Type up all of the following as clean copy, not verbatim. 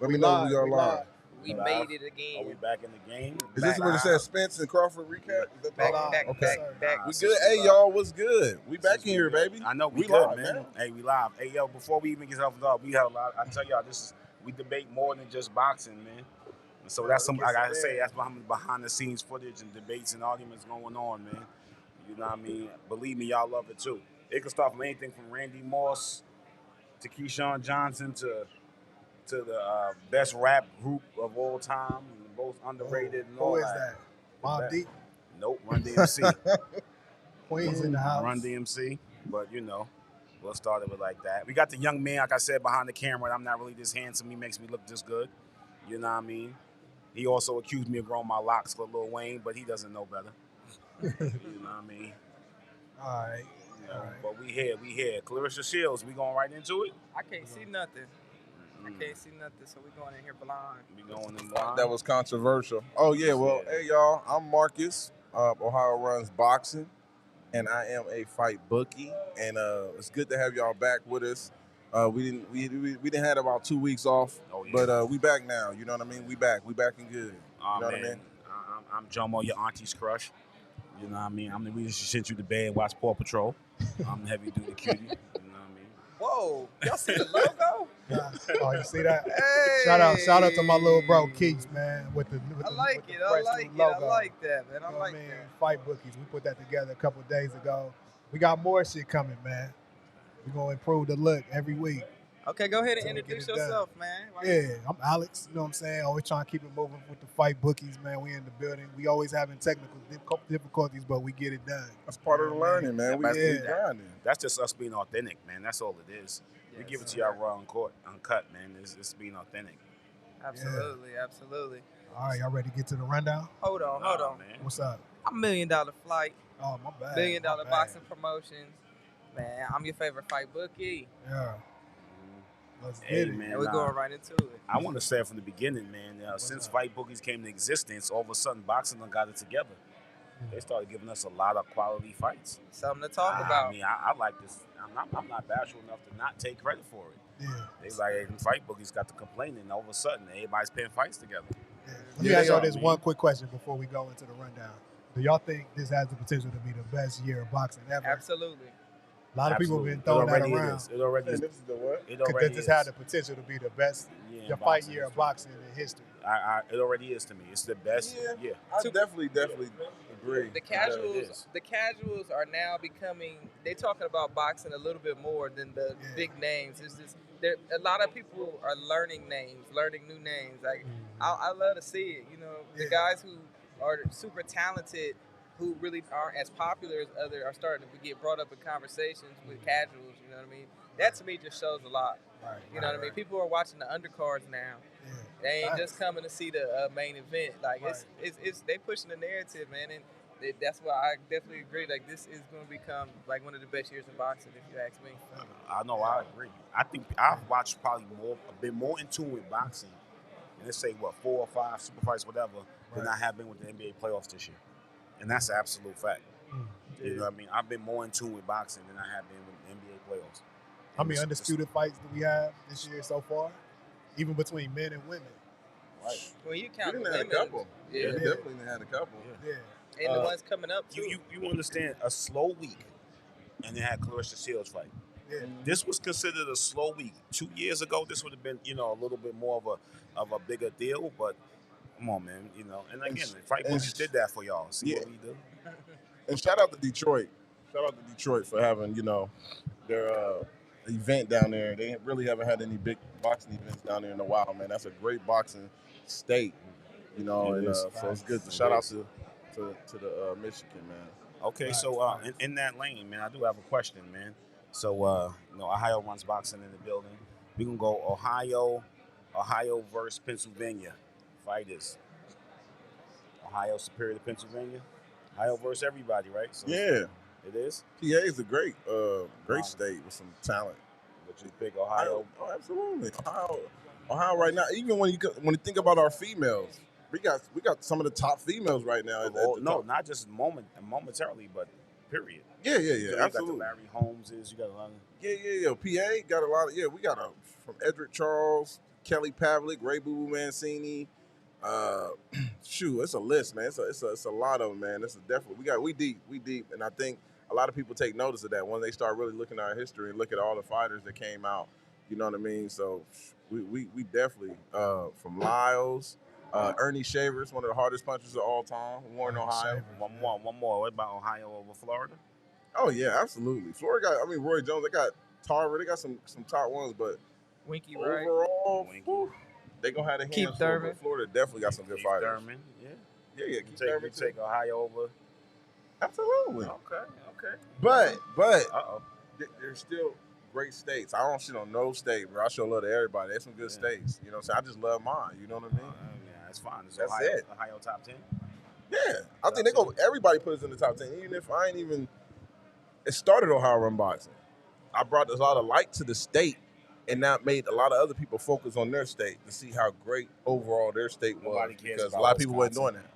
Let me know we are live. We made it again. Are we back in the game? Is this what it says? Spence and Crawford recap? Is that Back. We good. Hey, y'all, what's good? We back in here, baby. I know we live, good, man. Hey, we live. Hey, yo, before we even get off the we have a lot. I tell y'all, we debate more than just boxing, man. And so that's I gotta say, that's behind the scenes footage and debates and arguments going on, man. You know what I mean? Believe me, y'all love it too. It can start from anything from Randy Moss to Keyshawn Johnson to the best rap group of all time, the most underrated and all that. Who is that? Mobb Deep? Nope, Run DMC. Queens in the house. Run DMC, but you know, we'll start it with like that. We got the young man, like I said, behind the camera. I'm not really this handsome. He makes me look this good. You know what I mean? He also accused me of growing my locks for Lil Wayne, but he doesn't know better. You know what I mean? All right. You know, but we here. Clarissa Shields, we going right into it? I can't see nothing. I can't see nothing, so we going in here blind. We going in blind. That was controversial. Oh, yeah. Well, hey, y'all. I'm Marcus. Ohio Runs Boxing, and I am a fight bookie. And it's good to have y'all back with us. We didn't have about 2 weeks off, but we back now. You know what I mean? We back and good. You know what I mean? I'm Jomo, your auntie's crush. You know what I mean? I'm the reason she sent you to bed and watch Paw Patrol. I'm the heavy duty cutie. You know what I mean? Whoa, y'all see the logo? Oh, you see that? Hey. Shout out to my little bro Keith, man. I like that, man. I like that. Fight Bookies. We put that together a couple of days ago. We got more shit coming, man. We're gonna improve the look every week. Okay, go ahead and introduce yourself, man. Yeah, I'm Alex. You know what I'm saying? Always trying to keep it moving with the Fight Bookies, man. We in the building. We always having technical difficulties, but we get it done. That's part of the learning, man. We grinding. That's just us being authentic, man. That's all it is. We give it to y'all raw and uncut, man. It's being authentic. Absolutely. All right, y'all ready to get to the rundown? Hold on, man. What's up? I'm $1 Million Flight. Oh, my bad. $1 Million Boxing Promotions. Man, I'm your favorite fight bookie. Yeah. Let's get it. Man, and we're going right into it. I want to say from the beginning, man, since fight bookies came into existence, all of a sudden boxing done got it together. They started giving us a lot of quality fights. Something to talk about. I mean, I like this. I'm not bashful enough to not take credit for it. Yeah. They like, hey, them fight bookies got to complaining, and all of a sudden, everybody's paying fights together. Yeah. Let me ask y'all this one quick question before we go into the rundown. Do y'all think this has the potential to be the best year of boxing ever? Absolutely. A lot of people have been throwing that around. It already is. This is the what? It already Could this have the potential to be the best fight year of boxing in history? It already is to me. It's the best. Yeah. I definitely agree. The casuals are now becoming. They're talking about boxing a little bit more than the big names. It's just a lot of people are learning new names. Like I love to see it. You know, the guys who are super talented, who really aren't as popular as others, are starting to get brought up in conversations with casuals. You know what I mean? That to me just shows a lot. You know what I mean? People are watching the undercards now. Yeah. They ain't just coming to see the main event. Like it's they pushing the narrative, man, and that's why I definitely agree. Like this is going to become like one of the best years in boxing, if you ask me. I know, I agree. I think I've watched probably been more in tune with boxing, and let's say 4 or 5 super fights, whatever, than I have been with the NBA playoffs this year, and that's an absolute fact. You know what I mean? I've been more in tune with boxing than I have been with the NBA playoffs. How many undisputed fights do we have this year so far? Even between men and women. Right. When you count We the didn't have a women, couple. Yeah, definitely had a couple. Yeah. and the ones coming up too. You understand a slow week, and they had Clarissa Shields fight. Yeah. This was considered a slow week. 2 years ago, this would have been a little bit more of a bigger deal. But come on, man, And again, Fight Bookies did that for y'all. See what we do. And shout out to Detroit. Shout out to Detroit for having their event down there. They really haven't had any big boxing events down there in a while, man. That's a great boxing state, and so it's good. Shout out to the Michigan, man. Okay, so in that lane, man, I do have a question, man. So Ohio runs boxing in the building. We can go Ohio versus Pennsylvania. Fighters. Ohio superior to Pennsylvania. Ohio versus everybody, right? So Yeah. It is? PA is a great state with some talent. But you pick Ohio? Oh, absolutely. Ohio right now. Even when you think about our females, we got some of the top females right now. Not just momentarily, but Period. Yeah, You got absolutely. the Larry Holmeses. You got a lot of. Yeah. PA got a lot of. Yeah, we got from Edric Charles, Kelly Pavlik, Ray Boo Boo Mancini. Uh, shoot, it's a list, man. It's a lot of them, man. It's a definitely we deep, and I think a lot of people take notice of that when they start really looking at our history and look at all the fighters that came out. You know what I mean? So we definitely from Lyles, Ernie Shavers, one of the hardest punchers of all time, Warren, Ohio. One more. What about Ohio over Florida? Oh yeah, absolutely. Florida got. I mean, Roy Jones. They got Tarver. They got some top ones, but Winky, right? overall, Winky. whew, they gonna have a Keith handful. Thurman. But Florida definitely got some good fighters. Thurman, yeah. Yeah. You take Ohio over. Absolutely. Okay. But Uh-oh. there's still great states. I don't shit on no state, bro. I show love to everybody. There's some good states. You know what I'm saying? I just love mine. You know what I mean? Yeah, it's fine. That's Ohio, it. Ohio top 10. Yeah. I think everybody put us in the top 10, even if I ain't even. It started Ohio Run Boxing. I brought a lot of light to the state, and that made a lot of other people focus on their state to see how great overall their state was. Nobody cares Because a about lot of people wasn't doing Wisconsin.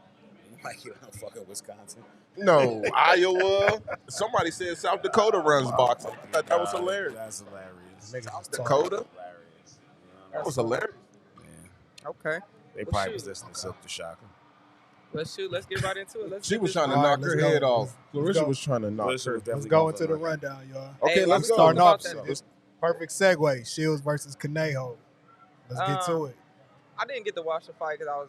that. Like you don't fuck up Wisconsin. No, Iowa. Somebody said South Dakota runs boxing. I thought that was hilarious. That's hilarious. South Dakota? Hilarious. That was hilarious. Yeah. Okay. They Well, probably shoot. was listening to Silk the Shocker. Let's get right into it. She was trying to All right, knock her let's go. head off. Let's Clarissa go. was trying to knock Clarissa her. was Let's definitely go going into for the the rundown, y'all. Okay, Hey, let's go. Starting off, about that, Let's- perfect segue. Shields versus Conejo. Let's get to it. I didn't get to watch the fight because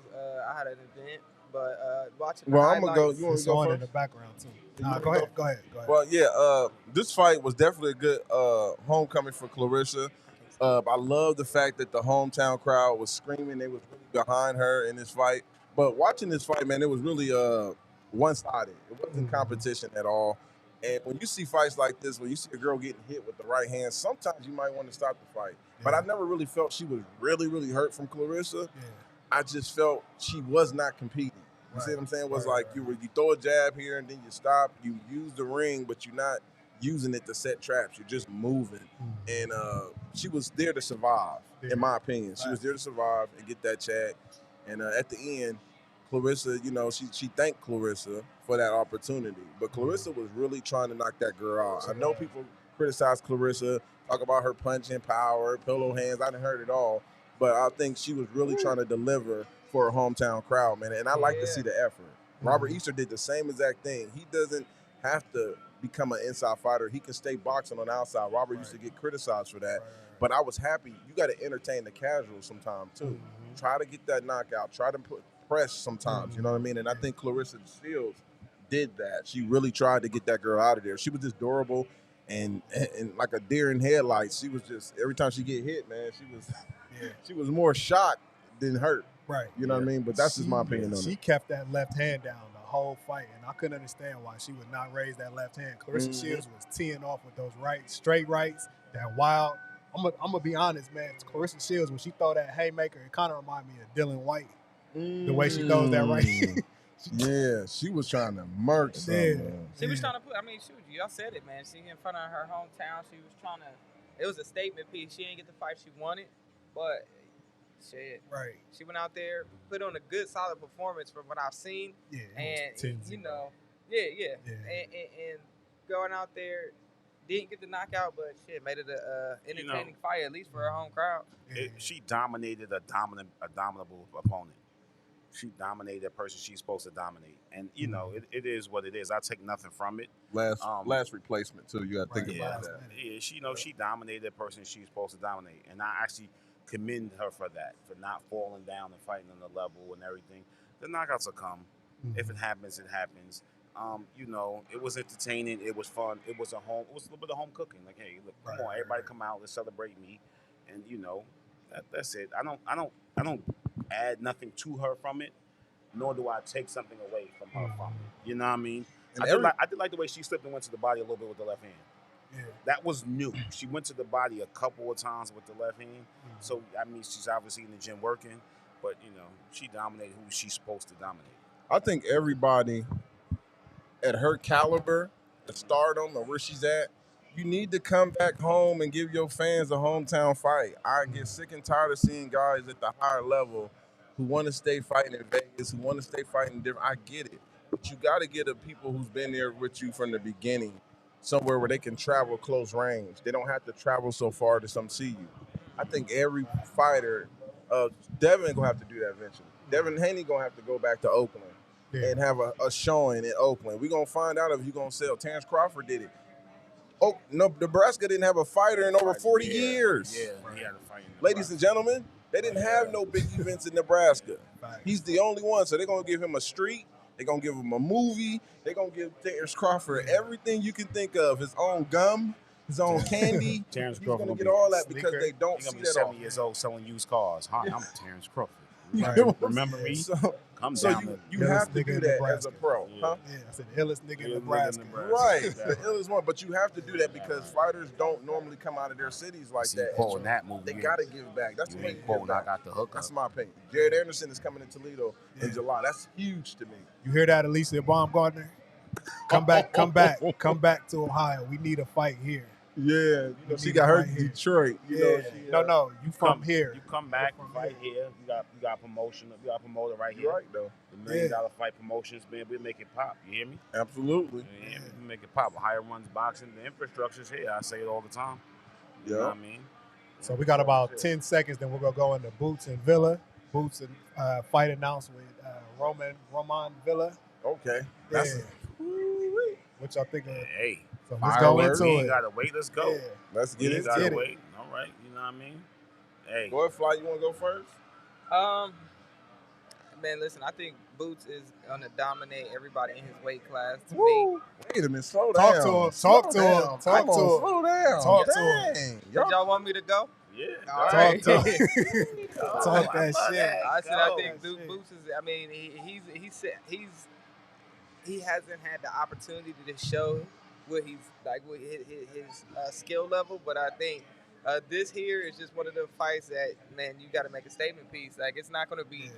I had an event, but watching. Well, the I'm gonna go. highlights- You want It's to go on in first? the background too. You Nah, wanna go go? ahead. Go ahead. Well, yeah. This fight was definitely a good homecoming for Clarissa. I love the fact that the hometown crowd was screaming. They was really behind her in this fight. But watching this fight, man, it was really one-sided. It wasn't competition at all. And when you see fights like this, when you see a girl getting hit with the right hand, sometimes you might want to stop the fight. But I never really felt she was really, really hurt from Clarissa. Yeah. I just felt she was not competing. You see what I'm saying? It was like you throw a jab here and then you stop. You use the ring, but you're not using it to set traps. You're just moving. And she was there to survive, in my opinion. She was there to survive and get that check. And at the end, Clarissa, you know, she thanked Clarissa for that opportunity. But Clarissa was really trying to knock that girl out. I know people criticize Clarissa, talk about her punching power, pillow hands. I didn't heard it all. But I think she was really trying to deliver for her hometown crowd, man. And I like to see the effort. Robert Easter did the same exact thing. He doesn't have to become an inside fighter. He can stay boxing on the outside. Robert used to get criticized for that. But I was happy. You got to entertain the casuals sometimes, too. Try to get that knockout. Try to press sometimes, you know what I mean? And I think Clarissa Shields did that. She really tried to get that girl out of there. She was just durable and like a deer in headlights. She was just, every time she get hit, man, she was more shocked than hurt. Right. You know what I mean? But that's just my opinion on She it. kept that left hand down the whole fight, and I couldn't understand why she would not raise that left hand. Clarissa Shields was teeing off with those straight rights, that wild. I'm gonna be honest, man. Clarissa Shields, when she throw that haymaker, it kind of reminded me of Dylan White. The way she throws that right. Yeah, she was trying to murk something. She was trying to put. I mean, shoot, y'all said it, man. She in front of her hometown. She was trying to. It was a statement piece. She didn't get the fight she wanted, but shit. Right. She went out there, put on a good, solid performance from what I've seen. Yeah. And you know, yeah. And going out there, didn't get the knockout, but shit, made it a entertaining fight at least for her home crowd. She dominated a dominable opponent. She dominated a person she's supposed to dominate, and you know it is what it is. I take nothing from it. Last replacement too. You got to think about that. Yeah, she dominated the person she's supposed to dominate, and I actually commend her for that, for not falling down and fighting on the level and everything. The knockouts will come. If it happens, it happens. You know, it was entertaining. It was fun. It was a little bit of home cooking. Like, hey, look, come on, everybody, come out. Let's celebrate me. And you know, that's it. I don't add nothing to her from it, nor do I take something away from her from it. You know what I mean? I did like the way she slipped and went to the body a little bit with the left hand. Yeah. That was new. She went to the body a couple of times with the left hand. So, I mean, she's obviously in the gym working, but, you know, she dominated who she's supposed to dominate. I think everybody at her caliber, the stardom or where she's at, you need to come back home and give your fans a hometown fight. I get sick and tired of seeing guys at the higher level who want to stay fighting in Vegas, who want to stay fighting different. I get it. But you got to get the people who's been there with you from the beginning somewhere where they can travel close range. They don't have to travel so far to some see you. I think every fighter, Devin gonna have to do that eventually. Devin Haney gonna have to go back to Oakland and have a showing in Oakland. We're gonna find out if he's gonna sell. Terrence Crawford did it. Oh no, Nebraska didn't have a fighter in over 40 years. Yeah, he had a fight in Nebraska. Ladies and gentlemen, they didn't have no big events in Nebraska. He's the only one, so they're gonna give him a street. They're gonna give him a movie. They're gonna give Terrence Crawford everything you can think of. His own gum, his own candy. Terrence He's Crawford gonna get be all that because they don't He's see gonna be that 70 often. years old selling used cars. Hi, I'm Terrence Crawford. Right. Remember me? So Come so down. you have to nigga do in that as Nebraska. a pro, huh? Yeah, I said the illest nigga in Illest nigga in Nebraska. Nebraska. Right, Exactly. the illest one. But you have to do that because fighters don't normally come out of their cities like See, that. quoting that movie. They gotta give back. That's the You way ain't you give quoting, I back. got the hook up. That's my opinion. Jared Anderson is coming to Toledo in July. That's huge to me. You hear that, Alicia Baumgartner? Come back to Ohio. We need a fight here. Yeah, you know, she need got to her fight in here. Detroit. You know, she, No, you from here. You come back, you fight here. You got promotion. You got promoter right here. You're right though. The $1 million fight promotions, man, we make it pop. You hear me? Absolutely. Yeah, we make it pop. Higher runs boxing. The infrastructure's here. I say it all the time. You know what I mean? So we got about 10 seconds, then we're going to go into Boots and Villa. Boots and fight announced with Roman Villa. Okay. Yeah. That's Which I think Hey, so let's go fireworks. into we it. ain't gotta wait. Let's go. Yeah. Let's We get ain't into gotta it. wait. All right. You know what I mean? Hey. Boy, Fly, you want to go first? Man, listen, I think Boots is gonna dominate everybody in his weight class. To me, Woo. Wait a minute. Slow Talk down. to him. Slow Talk to him. down. Talk Come to on, him. Slow down. Talk to him. Dang. did y'all want me to go? Yeah. All go right. Talk ahead. Talk that shit. I said I Talk think that shit. Boots is. I mean, he hasn't had the opportunity to show what he's like, what his skill level. But I think this here is just one of the fights that, man, you got to make a statement piece. Like it's not going to be,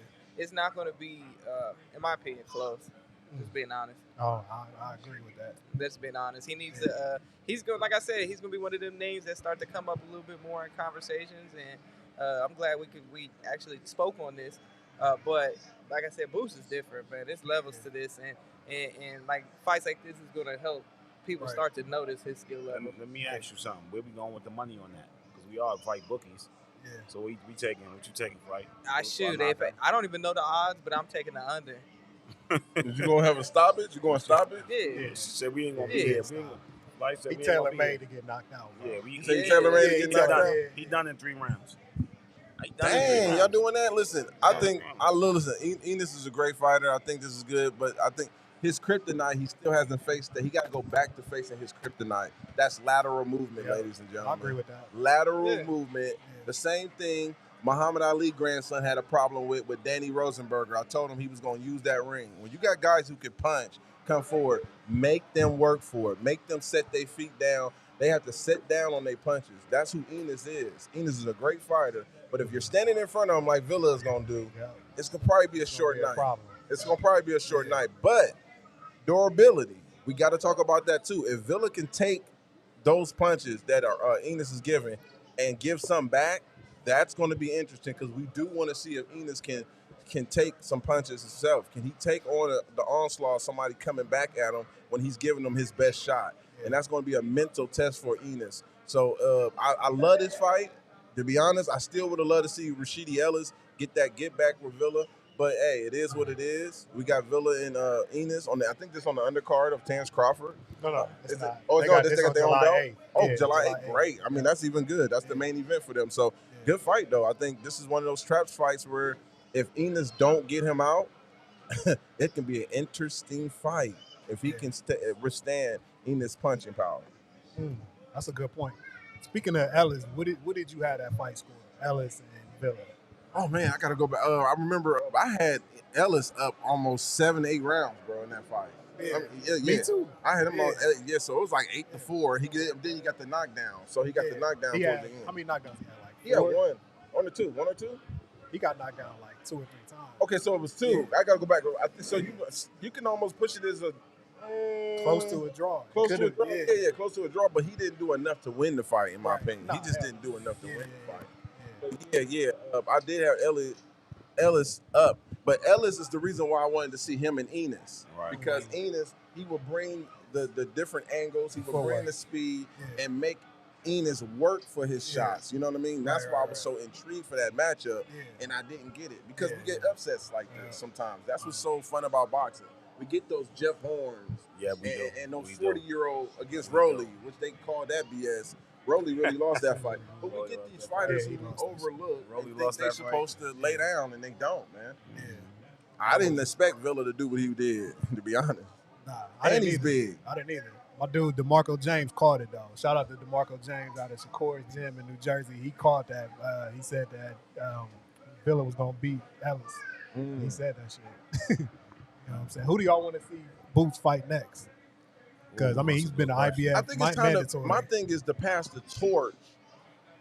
in my opinion, close. Just being honest. Oh, I agree with that. Just being honest. He needs to. He's going. Like I said, he's going to be one of them names that start to come up a little bit more in conversations. And I'm glad we actually spoke on this. But like I said, Boots is different, man. There's levels to this, and like fights like this is going to help people start to notice his skill level. Let me ask you something. Where we going with the money on that? Because we all fight bookies. Yeah. So we taking what you taking, right? I don't even know the odds, but I'm taking the under. Is you going to have a stoppage? You going to stop it? Yeah. She said we ain't gonna be Yeah. here. We ain't gonna, like I said, He we ain't gonna tailor be made here. to get knocked out. Bro. Yeah, we. So you tailor-made to he get knocked done. out? He done in 3 rounds. He done in 3 Dang, rounds. y'all doing that? Listen, I think Enos is a great fighter. I think this is good, but I think his kryptonite, he still hasn't faced that. He got to go back to facing his kryptonite. That's lateral movement, ladies and gentlemen. I agree with that. Lateral movement. The same thing Muhammad Ali grandson had a problem with Danny Rosenberger. I told him he was going to use that ring. When you got guys who can punch, come forward, make them work for it. Make them set their feet down. They have to sit down on their punches. That's who Enos is. Enos is a great fighter, but if you're standing in front of him like Villa is going to do, it's going to probably be a short night. It's going to probably be a short night. But durability, we got to talk about that too. If Villa can take those punches that Enos is giving and give some back, that's going to be interesting because we do want to see if Enos can take some punches himself. Can he take on the onslaught of somebody coming back at him when he's giving him his best shot? And that's going to be a mental test for Enos. So I love this fight. To be honest, I still would have loved to see Rashidi Ellis get back with Villa. But, hey, it is what it is. We got Villa and Enos on I think this on the undercard of Terrence Crawford. No, it's not. Oh, they no, got they this got on their own July belt? 8th. Oh, Yeah, July 8th. 8th. Great. I mean, that's even good. That's the main event for them. So, good fight, though. I think this is one of those traps fights where if Enos don't get him out, it can be an interesting fight if he can withstand Enos' punching power. That's a good point. Speaking of Ellis, what did you have that fight score? Ellis and Villa. Oh, man, I got to go back. I remember I had Ellis up almost 7-8 rounds, bro, in that fight. Yeah. Me too. I had him on, so it was like 8-4. Then he got the knockdown. So he got the knockdown towards the end. How many knockdowns he had? Like He had 4? one. One or two? He got knocked down like 2 or 3 times. Okay, so it was 2. Yeah. I got to go back. So you can almost push it as a Close to a draw. Close to a draw. Yeah. Yeah, close to a draw. But he didn't do enough to win the fight, in my opinion. Nah, he just yeah. didn't do enough to win the fight. Yeah. But I did have Ellis up. But Ellis is the reason why I wanted to see him and Enos. Right. Because Enos, he would bring the different angles, he would bring the speed and make Enos work for his shots. You know what I mean? That's why I was so intrigued for that matchup, and I didn't get it. Because we get upsets like this sometimes. That's what's so fun about boxing. We get those Jeff Horns and those 40-year-old against Rolly, which they call that BS. Rolly really lost that fight. But we get these fighters who we overlook and think they're supposed to lay down, and they don't, man. Yeah. I didn't expect Villa to do what he did, to be honest. Nah, and he's big. I didn't either. My dude, DeMarco James, called it, though. Shout out to DeMarco James out of Shakur's gym in New Jersey. He called that. He said that Villa was going to beat Ellis. He said that shit. You know what I'm saying? Who do y'all want to see Boots fight next? Because, I mean, he's been an IBF I think it's time mandatory. my thing is to pass the torch,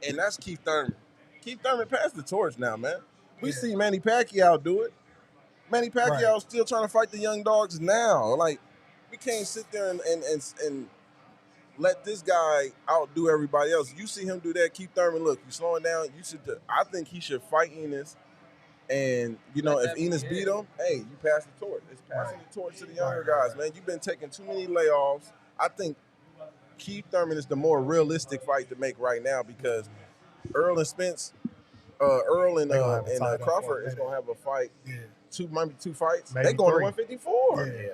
and that's Keith Thurman. Keith Thurman passed the torch now, man. We see Manny Pacquiao do it. Manny Pacquiao still trying to fight the young dogs now. Like, we can't sit there and let this guy outdo everybody else. You see him do that, Keith Thurman, look, you slowing down. I think he should fight Enos. And, you know, if Enos beat him, hey, you pass the torch. It's passing the torch to the younger guys, man. You've been taking too many layoffs. I think Keith Thurman is the more realistic fight to make right now because Earl and Spence, Earl and Crawford is going to have a fight. Maybe two fights. They going to 154. They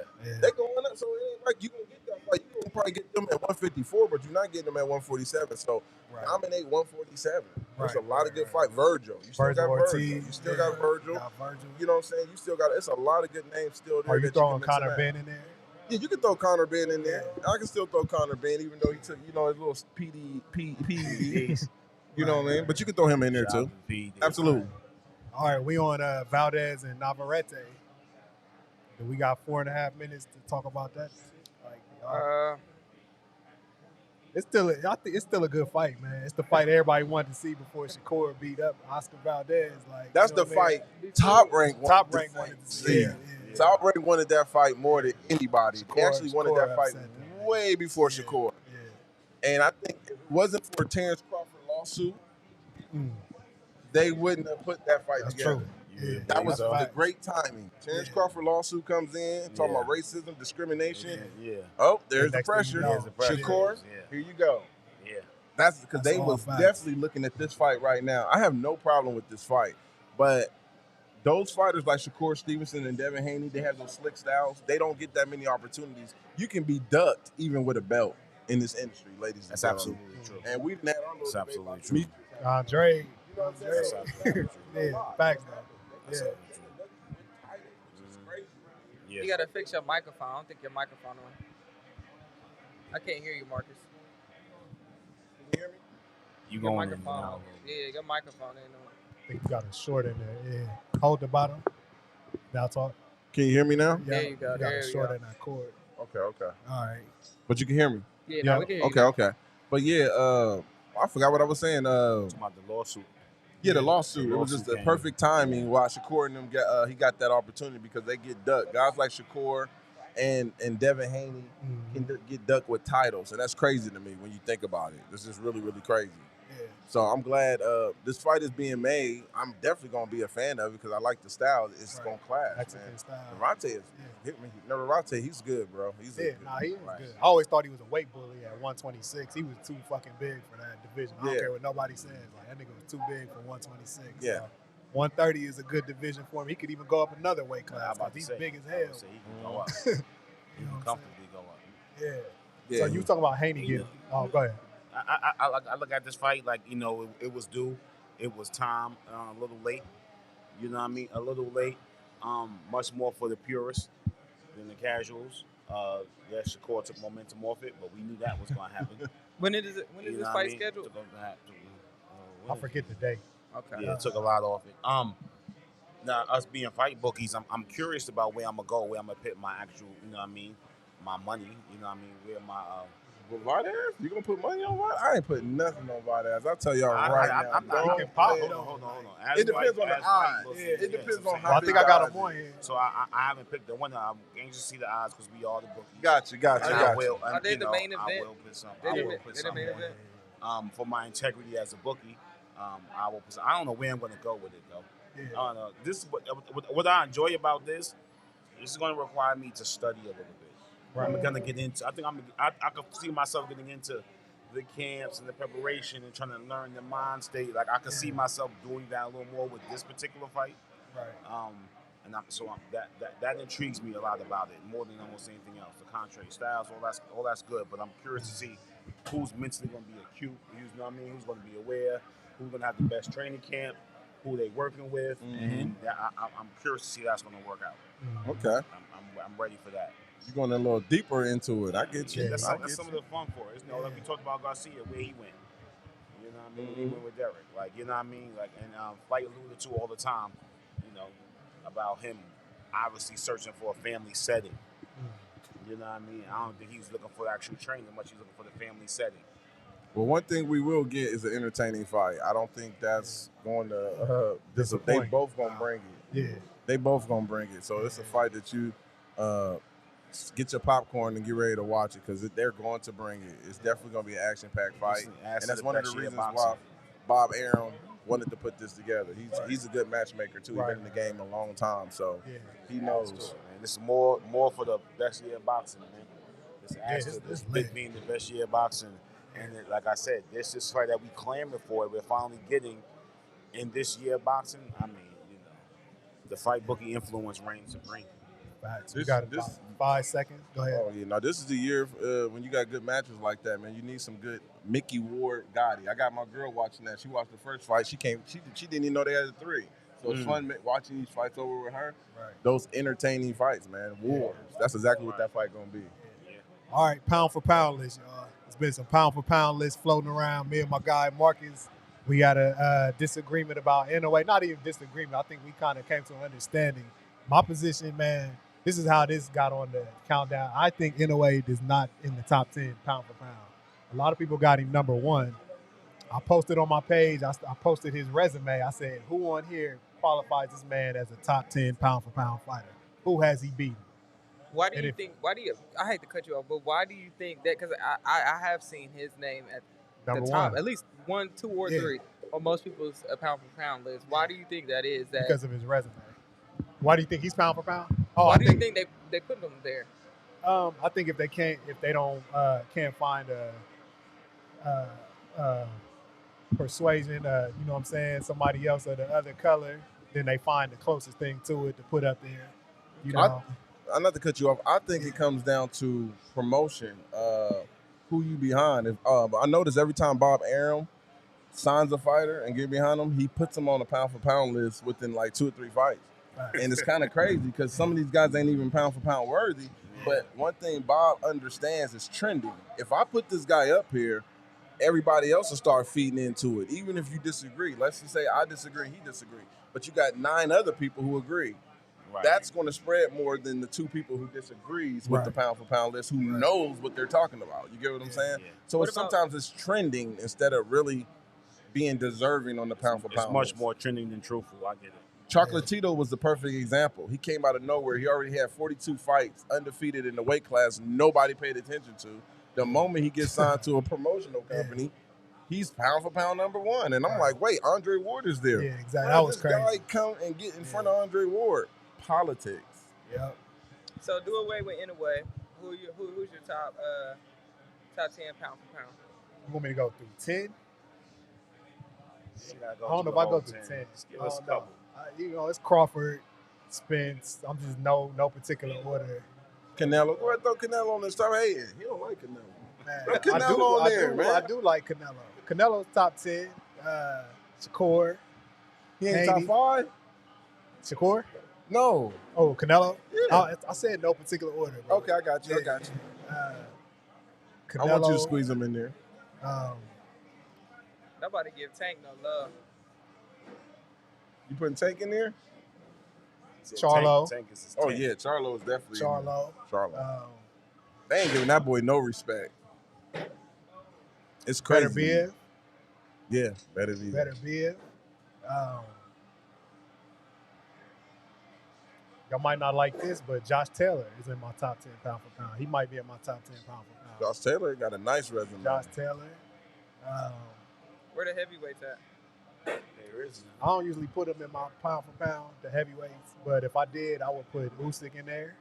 going up, so it ain't like you going to get that fight. You going to probably get them at 154, but you're not getting them at 147. So dominate 147. There's a lot of good fights. Virgil. You still got Virgil. You still got Virgil. You know what I'm saying? You still got it's a lot of good names still there. Are you throwing Conor Benn in there? Yeah, you can throw Conor Benn in there. I can still throw Conor Benn, even though he took, you know, his little PEDs. You know what I mean? But you can throw him in there too. Absolutely. All right, we on Valdez and Navarrete. Do we got 4.5 minutes to talk about that? I think it's still a good fight, man. It's the fight everybody wanted to see before Shakur beat up Oscar Valdez. Like that's the fight Top Rank wanted to see. Top Rank wanted that fight more than anybody. He actually wanted that fight way before Shakur. And I think if it wasn't for Terrence Crawford lawsuit, they wouldn't have put that fight together. That was the great timing. Terrence Crawford lawsuit comes in, talking about racism, discrimination. Oh, there's the pressure. Shakur, here you go. That's because they was definitely looking at this fight right now. I have no problem with this fight, but those fighters like Shakur Stevenson and Devin Haney, they have those slick styles. They don't get that many opportunities. You can be ducked even with a belt in this industry, ladies and gentlemen. That's absolutely true. And we've had our little debate about true. Andre. You know what I'm saying? Facts though. You gotta fix your microphone. I don't think your microphone on. I can't hear you, Marcus. Can you hear me? You your going microphone? now? Yeah, your microphone ain't on. I think you got a short in there. Yeah. Hold the bottom. Now talk. Can you hear me now? There you go. You got a short in that cord. Okay. All right. But you can hear me? Yeah, no, we can hear you. Okay. But yeah, I forgot what I was saying. Talking about the lawsuit. Yeah, the lawsuit. It was just the perfect timing why Shakur and them he got that opportunity because they get ducked. Guys like Shakur and Devin Haney can get ducked with titles, and that's crazy to me when you think about it. This is really, really crazy. Yeah. So I'm glad this fight is being made. I'm definitely going to be a fan of it because I like the style. It's going to clash. That's a good style. Narate hit me. Narate, he's good, bro. He's good. Nah, he is good. I always thought he was a weight bully at 126. He was too fucking big for that division. I don't care what nobody says. Like, that nigga was too big for 126. Yeah. So 130 is a good division for him. He could even go up another weight class because he's big as hell. He can go up. He can comfortably go up. Yeah. So you talking about Haney getting? Oh, go ahead. I look at this fight like, you know, it was due. It was time, a little late. You know what I mean? A little late. Much more for the purists than the casuals. Yes, Shakur took momentum off it, but we knew that was going to happen. When is this fight scheduled? I forget the date. Okay. Yeah, it took a lot off it. Now, us being fight bookies, I'm curious about where I'm going to go, where I'm going to put my actual, you know what I mean, my money, you know what I mean, where my... With Valdez? You gonna put money on Valdez? I ain't putting nothing on Valdez. I'll tell y'all right now. I'm not. Hold on. It depends on the odds. It depends on how. I think I got him on here. So I haven't picked the winner. I'm anxious to see the odds because we are the bookies. Gotcha. Are they the main event? I will put some. For my integrity as a bookie, I don't know where I'm going to go with it though. Yeah. I don't know. This is what I enjoy about this. This is going to require me to study a little bit. Right. I'm going to get into. I think I could see myself getting into the camps and the preparation and trying to learn the mind state. Like I could see myself doing that a little more with this particular fight. Right. That intrigues me a lot about it more than almost anything else. The contrary styles, all that's good. But I'm curious to see who's mentally going to be acute. You know what I mean? Who's going to be aware? Who's going to have the best training camp? Who they working with? And I'm curious to see how that's going to work out. Okay. I'm ready for that. You're going a little deeper into it. I get you. Yeah, that's I some of the fun for it. Like we talked about Garcia, where he went. You know what I mean? He went with Derek. Like, you know what I mean? Like, and Fight alluded to all the time, you know, about him obviously searching for a family setting. You know what I mean? I don't think he's looking for actual training much. He's looking for the family setting. Well, one thing we will get is an entertaining fight. I don't think that's going to they both going to bring it. Yeah. They both going to bring it. So it's a fight that you get your popcorn and get ready to watch it because they're going to bring it. It's definitely going to be an action-packed fight. And that's one of the reasons why Bob Arum wanted to put this together. He's a good matchmaker, too. He's been in the game a long time, so he knows. Man. This is more for the best year of boxing, man. This big being the best year of boxing. And like I said, this is fight that we clamored for. We're finally getting in this year of boxing. I mean, you know, the fight bookie influence reigns supreme. Facts. We got 5 seconds. Go ahead. Oh, yeah. No, this is the year when you got good matches like that, man. You need some good Mickey Ward Gotti. I got my girl watching that. She watched the first fight. She didn't even know they had a 3. So it's fun watching these fights over with her. Right. Those entertaining fights, man. Wars. That's exactly what that fight going to be. Yeah. All right, pound for pound list, y'all. There's been some pound for pound lists floating around. Me and my guy Marcus, we got a disagreement about Inoue. Not even disagreement. I think we kind of came to an understanding. My position, man, this is how this got on the countdown. I think Inoue is not in the top 10 pound for pound. A lot of people got him number 1. I posted on my page, I posted his resume. I said, who on here qualifies this man as a top 10 pound for pound fighter? Who has he beaten? Why do you think, I hate to cut you off, but why do you think that? Because I have seen his name at number the top, 1. At least 1, 2, or 3 on most people's pound for pound list. Why do you think that is? Because of his resume. Why do you think he's pound for pound? Oh, why do you think they put him there? I think if they can't find a persuasion, you know what I'm saying, somebody else of the other color, then they find the closest thing to it to put up there. You know. I'm not to cut you off. I think it comes down to promotion. Who you behind? I notice every time Bob Arum signs a fighter and get behind him, he puts him on a pound for pound list within like 2 or 3 fights. And it's kind of crazy because some of these guys ain't even pound for pound worthy. But one thing Bob understands is trending. If I put this guy up here, everybody else will start feeding into it. Even if you disagree. Let's just say I disagree, he disagree. But you got 9 other people who agree. Right. That's going to spread more than the 2 people who disagrees with the pound for pound list, who knows what they're talking about. You get what I'm saying? Yeah. So sometimes it's trending instead of really being deserving on the pound for pound. It's much more trending than truthful. I get it. Chocolatito was the perfect example. He came out of nowhere. He already had 42 fights, undefeated in the weight class nobody paid attention to. The moment he gets signed to a promotional company, he's pound for pound number 1. And I'm like, wait, Andre Ward is there. Yeah, exactly. That was crazy. This guy come and get in front of Andre Ward. Politics. Yep. So do away with Inoue. Who's your top 10 pound for pound? You want me to go through 10? I don't know if I go through 10. Just give us a couple. You know, it's Crawford, Spence. I'm just no particular order. Canelo. Go ahead, throw Canelo on this top. Hey, he don't like Canelo. Man, throw Canelo on there, man. I do like Canelo. Canelo's top 10. Shakur. He ain't top 5? Shakur? No. Oh, Canelo? Yeah. I said no particular order, bro. Okay, I got you. Canelo, I want you to squeeze him in there. Nobody give Tank no love. You putting Tank in there? Charlo. Tank is his Oh, tank. yeah, Charlo is definitely Charlo. They ain't giving that boy no respect. It's crazy. Better Biv. Yeah, Better Biv. Better Biv. Y'all might not like this, but Josh Taylor is in my top 10 pound for pound. He might be in my top 10 pound for pound. Josh Taylor got a nice resume. Josh Taylor. Where the heavyweights at? There is. I don't usually put them in my pound for pound, the heavyweights. But if I did, I would put Usyk in there.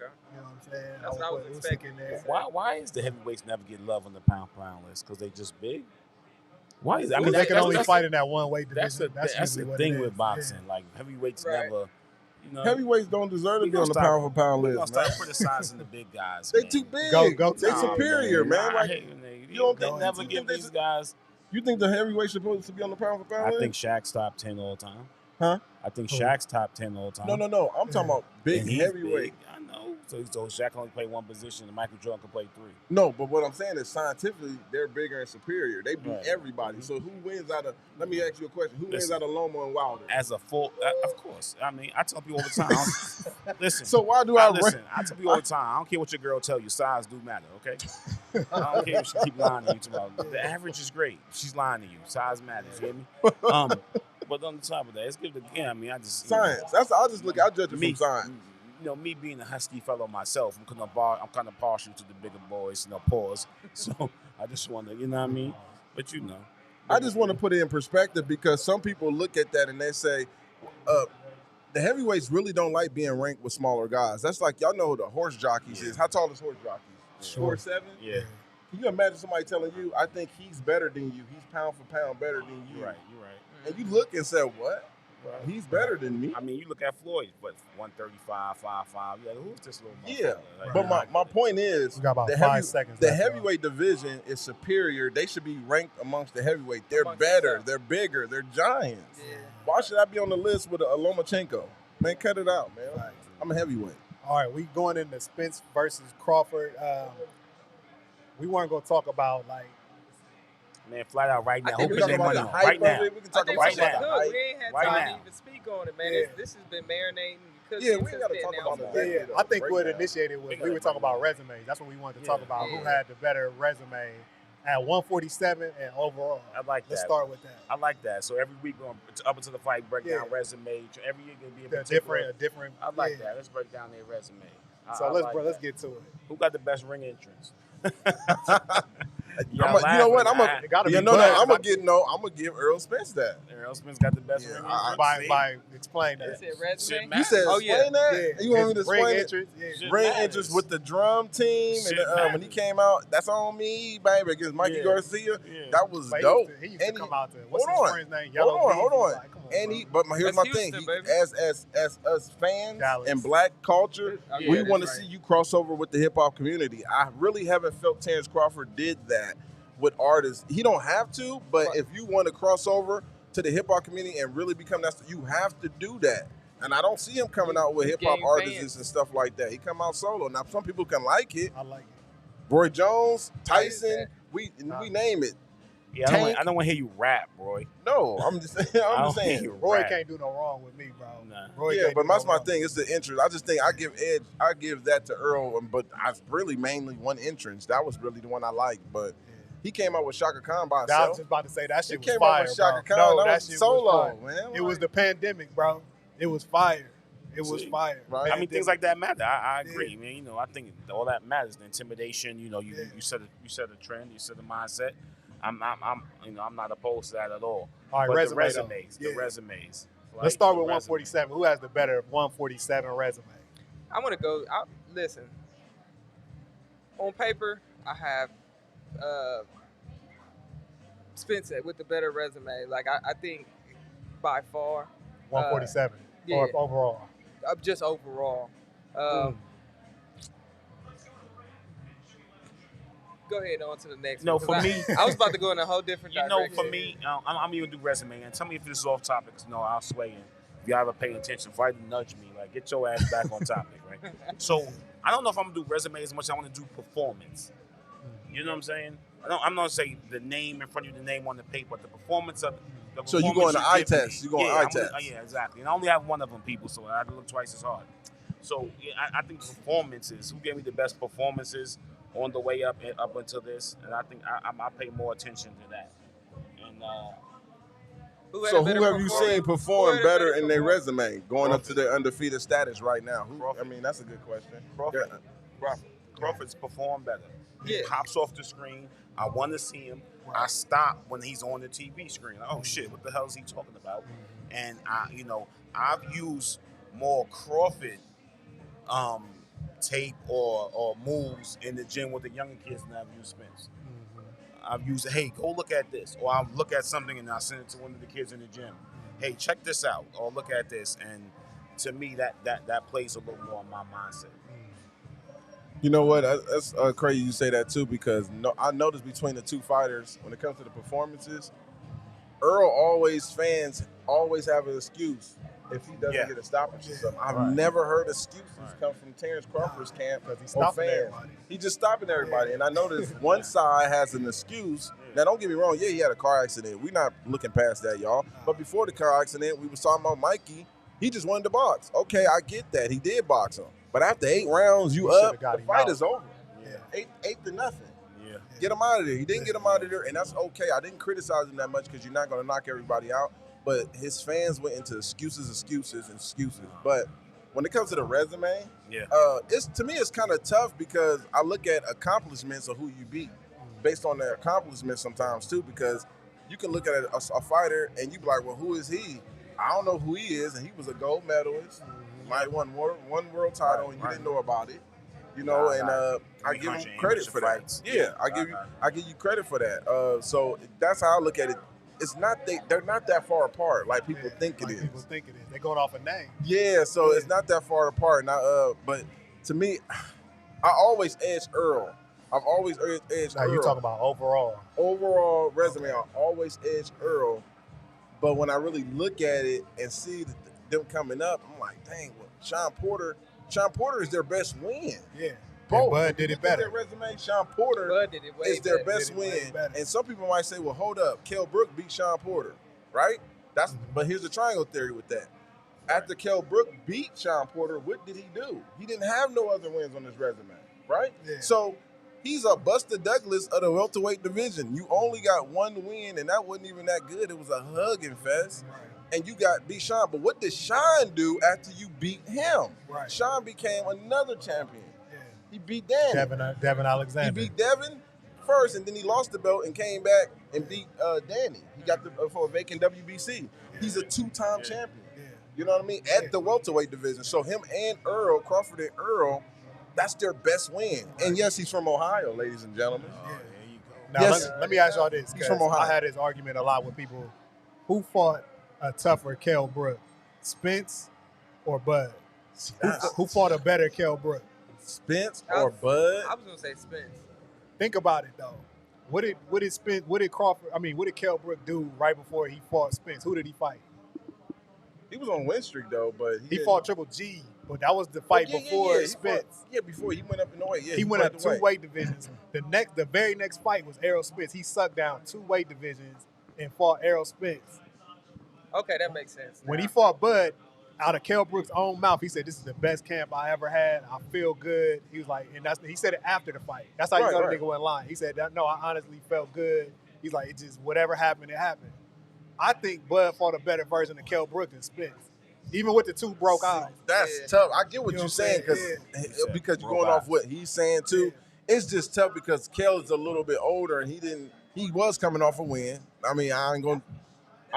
Okay. You know what I'm saying? That's what I would was put Usyk expecting. in there. Why is the heavyweights never get love on the pound for pound list? Because they just big. Why is? I mean, They can only that's fight in that one weight division. That's usually the what thing it with is. boxing. Like heavyweights Right. never. You know, Heavyweights don't deserve to we be on gonna the stop- pound for pound We're gonna list, man. start criticizing the big guys. They man. too big. Go They to it, superior, man. I Like, hate when they, you don't they think- never you give think these guys. you think the heavyweight supposed to be on the pound for pound I list? think Shaq's top 10 all time. Huh? I think Who? Shaq's top 10 all time. No. I'm talking about big And he's heavyweight. big. I know. So Shaq only play one position, and Michael Jordan can play 3. No, but what I'm saying is scientifically they're bigger and superior. They beat Right. everybody. So who wins out of? Let me ask you a question. Who wins Listen. out of Loma and Wilder? As a full, of course. I mean, I tell people all the time. Listen. So why do I Listen, I tell people all the time. I don't care what your girl tell you. Size do matter, okay? I don't care if she keep lying to you. Tomorrow. The average is great. She's lying to you. Size matters. You hear me? But on the top of that, let's give it again. I mean, I just Science. That's I just look. I judge it me, from science. you know, me being a husky fellow myself, I'm kind of partial to the bigger boys. You know, pause. So I just want to, you know what I mean? But you know, I just want to put it in perspective because some people look at that and they say, the heavyweights really don't like being ranked with smaller guys. That's like y'all know who the horse jockeys is. How tall is horse jockeys? Sure. 4'7"? yeah, Can you imagine somebody telling you, I think he's better than you. He's pound for pound better than you. you're right. And you look and say, what? He's better than me. I mean, you look at Floyd, but 135, 5'5". Yeah, who's this little Yeah, motherfucker? but my point is, We got about the 5 seconds. the left, bro. heavyweight division is superior. They should be ranked amongst the heavyweight. They're Amongst better. themselves. They're bigger. They're giants. Yeah. Why should I be on the list with a Lomachenko? Man, cut it out, man. Right. I'm a heavyweight. All right, we going into Spence versus Crawford. We weren't going to talk about like Man, flat out right now. I Who think We we put talk their about money the on? hype Right of now. it. We can I talk think about right we the should now. good. hype. We ain't had Right time now. to even speak on it, man. Yeah. This has been marinating. Yeah, Cooking we ain't gotta since talk then about now. that. yeah, I think what Breakdown. initiated was We we gotta were talking break about down. resumes. That's what we wanted to talk Yeah. about. Who Yeah. had the better resume at 147 and overall? I like Let's that. start with that. I like that. So every week, up until the fight, break down Yeah. resume. Every year gonna be a The particular. different. I like yeah. that. Let's break down their resume. So I let's like let's that. get to it. Who got the best ring entrance? You know what? It gotta be I'm Bud. gonna give Earl Spence that. Errol Spence got the best Yeah, ring I- entrance. By explain You that. said resume? Shit, man. You said Oh, yeah. explain that? Yeah. You want me to His ring explain it? entrance? Yeah. Shit Ring matters. entrance with the drum team, Shit and when he matters. came out, that's on me, baby, against Mikey Yeah. Garcia. Yeah. That was But dope. he used to And come out to what's hold his on. friend's name? Yellow Hold on, Beef. hold on. Like, come on, And bro. he, but here's That's my Houston, thing. baby. As us fans Dallas. and black culture, Oh, yeah, we that's want to right. see you cross over with the hip hop community. I really haven't felt Terrence Crawford did that with artists. He don't have to, but if you want to cross over to the hip hop community and really become that, you have to do that. And I don't see him coming out with hip hop gain artists fans. and stuff like that. He come out solo. Now some people can like it. I like it. Roy Jones, Why is Tyson, that? we name it. Yeah, I don't want to hear you rap, Roy. No, I'm just I I'm don't just saying. hear you Roy rap. can't do no wrong with me, bro. Nah. Roy Yeah, can't but do that's no my wrong. thing. It's the entrance. I just think I give that to Earl, but I really mainly one entrance. That was really the one I liked. But he came out with Shaka Khan by I was himself. just about to say that He shit was came out fire, with Shaka bro. Khan. No, that was shit solo, was fire. man. It was the pandemic, bro. It was fire. It was See, fire. right? I mean, things like that matter. I agree, Yeah. man. You know, I think all that matters. The intimidation. You know, you Yeah. set a trend. You set a mindset. I'm not opposed to that at all. All right, But resume, the resumes, though. the Yeah. resumes. Let's start the with resume. 147. Who has the better 147 resume? I want to go. Listen. On paper, I have Spence with the better resume. Like I think by far. 147 yeah. or overall. Just overall. Go ahead on to the next No, one. for 'cause me- I was about to go in a whole different You know, direction. for me, I'm even do resume. And tell me if this is off topic. 'Cause, no, I'll sway in. If y'all ever pay attention, if I nudge me, like get your ass back on topic, right? So I don't know if I'm gonna do resume as much as I want to do performance. You know what I'm saying? I'm not saying the name in front of you, the name on the paper, but the performance of the So you performance going to eye give me. test. You going yeah, eye I'm gonna- test. yeah, exactly. And I only have one of them, people, so I have to look twice as hard. So yeah, I think performances. Who gave me the best performances on the way up until this? And I think I pay more attention to that. And had So a better who have you performance? seen Who perform had a better better in their performance? resume, going up to Crawford. their undefeated status right now? Who? I Crawford. mean, that's a good question. Crawford. Yeah. Crawford's performed better. Yeah. He pops off the screen. I want to see him. I stop when he's on the TV screen. Like, oh shit, what the hell is he talking about? And I've used more Crawford tape or moves in the gym with the younger kids than I've used Spence. I've used, hey, go look at this, or I'll look at something and I'll send it to one of the kids in the gym. Hey, check this out, or look at this, and to me that plays a little more on my mindset. You know what? That's crazy you say that too, because I noticed between the two fighters when it comes to the performances, fans always have an excuse if he doesn't get a stoppage or something. I've never heard excuses come from Terrence Crawford's camp because he's or stopping fans. everybody. He just stopping everybody, and I noticed one side has an excuse. Now, don't get me wrong. Yeah, he had a car accident. We're not looking past that, y'all. But before the car accident, we was talking about Mikey. He just wanted to box. Okay, I get that. He did box him. But after 8 rounds, the fight is over. Yeah. 8-0. Yeah. Get him out of there. He didn't get him out of there, and that's okay. I didn't criticize him that much because you're not going to knock everybody out. But his fans went into excuses. But when it comes to the resume, to me it's kind of tough because I look at accomplishments of who you beat based on their accomplishments sometimes too, because you can look at a fighter and you be like, well, who is he? I don't know who he is, and he was a gold medalist. Might have won one world title, and you didn't know about it. I give him credit for that. Yeah, I give you credit for that. So that's how I look at it. It's not they're not that far apart like people think it is. People think it is. They're going off a name. Yeah, so it's not that far apart. Now, but to me, I always edge Earl. I've always edged Earl. You talking about overall? Overall resume, I always edge Earl. But when I really look at it and see them coming up, I'm like, dang, well, Sean Porter is their best win. Yeah. Both. Bud did it better. Their resume, Sean Porter is their best win. And some people might say, well, hold up, Kell Brook beat Sean Porter, right? But here's the triangle theory with that. After Kell Brook beat Sean Porter, what did he do? He didn't have no other wins on his resume, right? Yeah. So he's a Buster Douglas of the welterweight division. You only got one win, and that wasn't even that good. It was a hugging fest. Right. And you got beat Sean. But what did Sean do after you beat him? Right. Sean became another champion. He beat Danny. Devin Alexander. He beat Devin first, and then he lost the belt and came back and beat Danny. He got for a vacant WBC. Yeah. He's a 2-time champion. Yeah. You know what I mean? At the welterweight division. So him and Earl, Crawford and Earl, that's their best win. And yes, he's from Ohio, ladies and gentlemen. There you go. Now, let me ask y'all this. He's from Ohio. I had this argument a lot with people. Who fought a tougher Kell Brook, Spence or Bud? Who fought a better Kell Brook? Spence or Bud? I was gonna say Spence. Think about it though. What did Kell Brook do right before he fought Spence? Who did he fight? He was on win streak though, but he fought Triple G. But that was the fight before Spence. Before he went up in the weight. Yeah, he went up 2 weight divisions. The very next fight was Errol Spence. He sucked down 2 weight divisions and fought Errol Spence. Okay, that makes sense. When he fought Bud, out of Kell Brook's own mouth, he said, "This is the best camp I ever had. I feel good." He was like, he said it after the fight. That's how you know the nigga went lying. He said, "No, I honestly felt good." He's like, "It just whatever happened, it happened." I think Bud fought a better version of Kell Brook than Spence, even with the 2 broke eyes. That's tough. I get what you're saying because you're going off what he's saying too. Yeah. It's just tough because Kell is a little bit older and he was coming off a win. I mean, I'm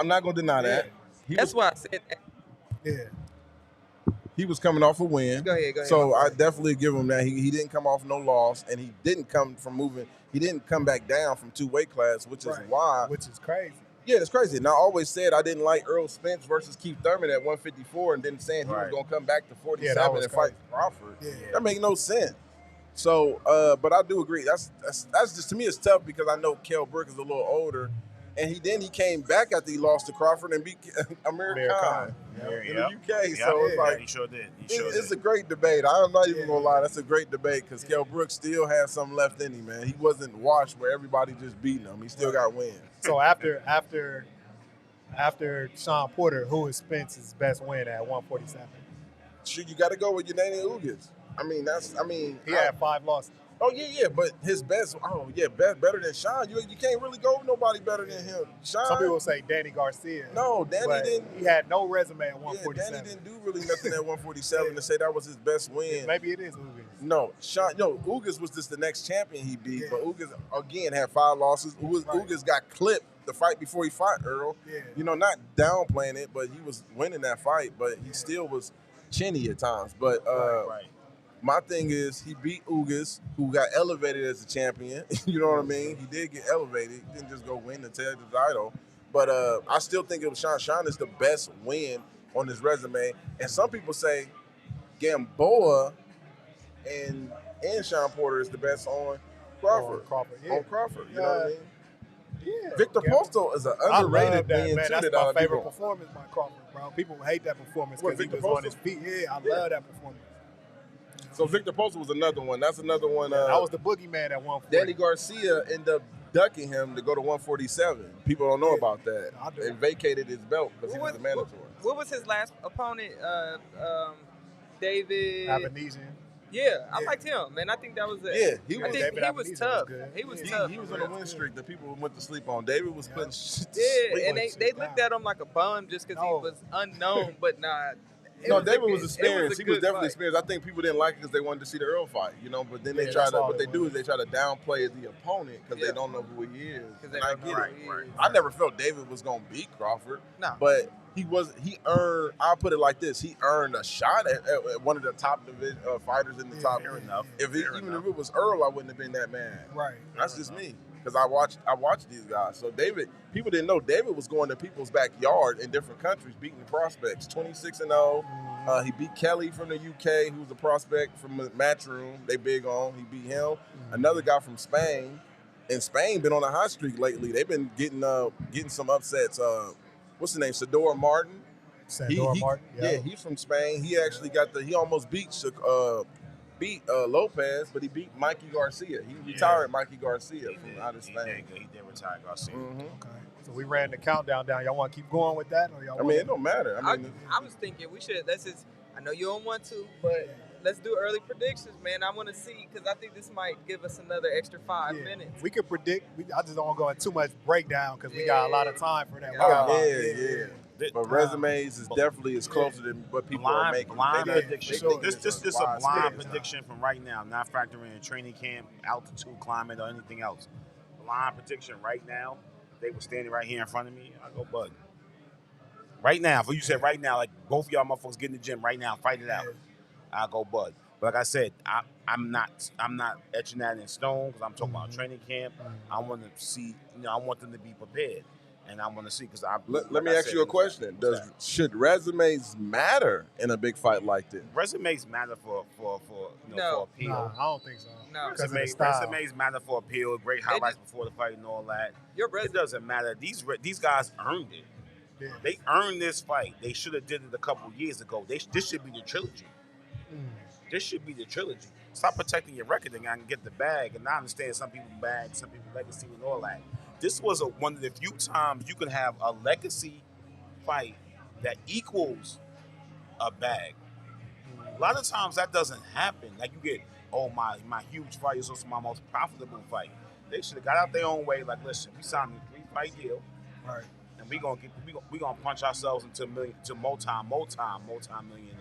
not gonna deny that. That's why I said that. Yeah. He was coming off a win. Go ahead. So I definitely give him that. He didn't come off no loss, and he didn't come back down from 2 weight class, which is why. Which is crazy. Yeah, it's crazy. And I always said I didn't like Earl Spence versus Keith Thurman at 154 and then saying he was going to come back to 47 and fight Crawford. Yeah. That makes no sense. So, but I do agree. That's just, to me, it's tough because I know Kell Brook is a little older. And he came back after he lost to Crawford and beat Amir Khan in the UK. So it's like he sure did. It's a great debate. I'm not even gonna lie. That's a great debate because Kell Brook still has something left in him, man. He wasn't washed where everybody just beating him. He still got wins. So after Sean Porter, who is Spence's best win at 147? Shoot, you got to go with Yanani Ugas. He had 5 losses. Oh yeah, but his best. Oh yeah, better than Sean. You can't really go with nobody better than him. Sean. Some people say Danny Garcia. No, Danny but didn't. He had no resume at Yeah, 147. Danny didn't do really nothing at 147 to say that was his best win. Maybe it is Ugas. No, Sean. No, Ugas was just the next champion he beat, but Ugas again had 5 losses. Ugas got clipped the fight before he fought Earl. Yeah. You know, not downplaying it, but he was winning that fight, but he still was chinny at times. But right. my thing is, he beat Ugas, who got elevated as a champion. You know what I mean? He did get elevated. He didn't just go win the title. But I still think it was Sean. Sean is the best win on his resume. And some people say Gamboa and Sean Porter is the best on Crawford. On Crawford, you know what I mean? Yeah. Victor Posto is an underrated win, man. too. That's that my other favorite people- performance by Crawford, bro. People hate that performance What, because he Victor was on Posto? his feet. Yeah, I love that performance. So Victor Posto was another one. That's another one. That was the boogeyman at 140. Danny Garcia ended up ducking him to go to 147. People don't know about that. I do. They vacated his belt because he was the mandatory. What was his last opponent? David. Avenesian. Yeah, I liked him, man. I think that was it. Yeah, he was. David he was Avenesian tough. was good. He was He tough. was on a win streak that people went to sleep on. David was putting shit to Yeah, sleep. and they looked at him like a bum just because he was unknown, but nah. No, David was experienced. He was good definitely fight. experienced. I think people didn't like it because they wanted to see the Earl fight, you know. But then they Yeah, try that's to, all what they it do was. is they try to downplay the opponent because Yeah. they don't know who he is. 'Cause they And I don't know get who it. he is. I never felt David was gonna beat Crawford, No. but he was. He earned. I'll put it like this: he earned a shot at one of the top division fighters in the top. Fair enough. Even if it was Earl, I wouldn't have been that mad. Right. That's just me. Because I watched these guys. So David, people didn't know David was going to people's backyard in different countries, beating prospects. 26-0. He beat Kelly from the UK, who was a prospect from the Matchroom. They big on. He beat him. Another guy from Spain. And Spain been on a hot streak lately. They've been getting some upsets. What's the name? Sador Martin. Sandor Martin. Yeah, he's from Spain. He actually he almost beat Lopez, but he beat Mikey Garcia. He retired Mikey Garcia from out of Spain. He did retire Garcia. Mm-hmm. Okay. So we ran the countdown down. Y'all want to keep going with that? Or y'all I mean, it don't matter. I mean, I was thinking we should. I know you don't want to, but let's do early predictions, man. I want to see because I think this might give us another extra 5 minutes. We could predict. I just don't want to go into too much breakdown because we got a lot of time for that. We oh got a lot- yeah. But resumes is definitely as closer than what people are making. Blind They- prediction. they think This it's is a wide blind space. prediction from right now, not factoring in training camp, altitude, climate, or anything else. Blind prediction right now. They were standing right here in front of me. I go Bud. Right now, for you said right now, like both of y'all motherfuckers get in the gym right now, fight it out. I go Bud. But like I said, I'm not etching that in stone because I'm talking about training camp. I want to see, I want them to be prepared. And I want to see because Let me ask you a question. Should resumes matter in a big fight like this? Resumes matter for No. appeal. Nah, I don't think so. No. Because of the style. Resumes matter for appeal, great highlights before the fight and all that. Your It resume. doesn't matter. These guys earned it. Yeah. They earned this fight. They should have did it a couple years ago. This should be the trilogy. This should be the trilogy. Stop protecting your record and I can get the bag. And I understand some people bag, some people legacy and all that. This was one of the few times you can have a legacy fight that equals a bag. A lot of times that doesn't happen. Like you get, my huge fight is also my most profitable fight. They should have got out their own way. Like, listen, we signed a 3-fight deal, Right. and we gonna punch ourselves into multi-millionaires.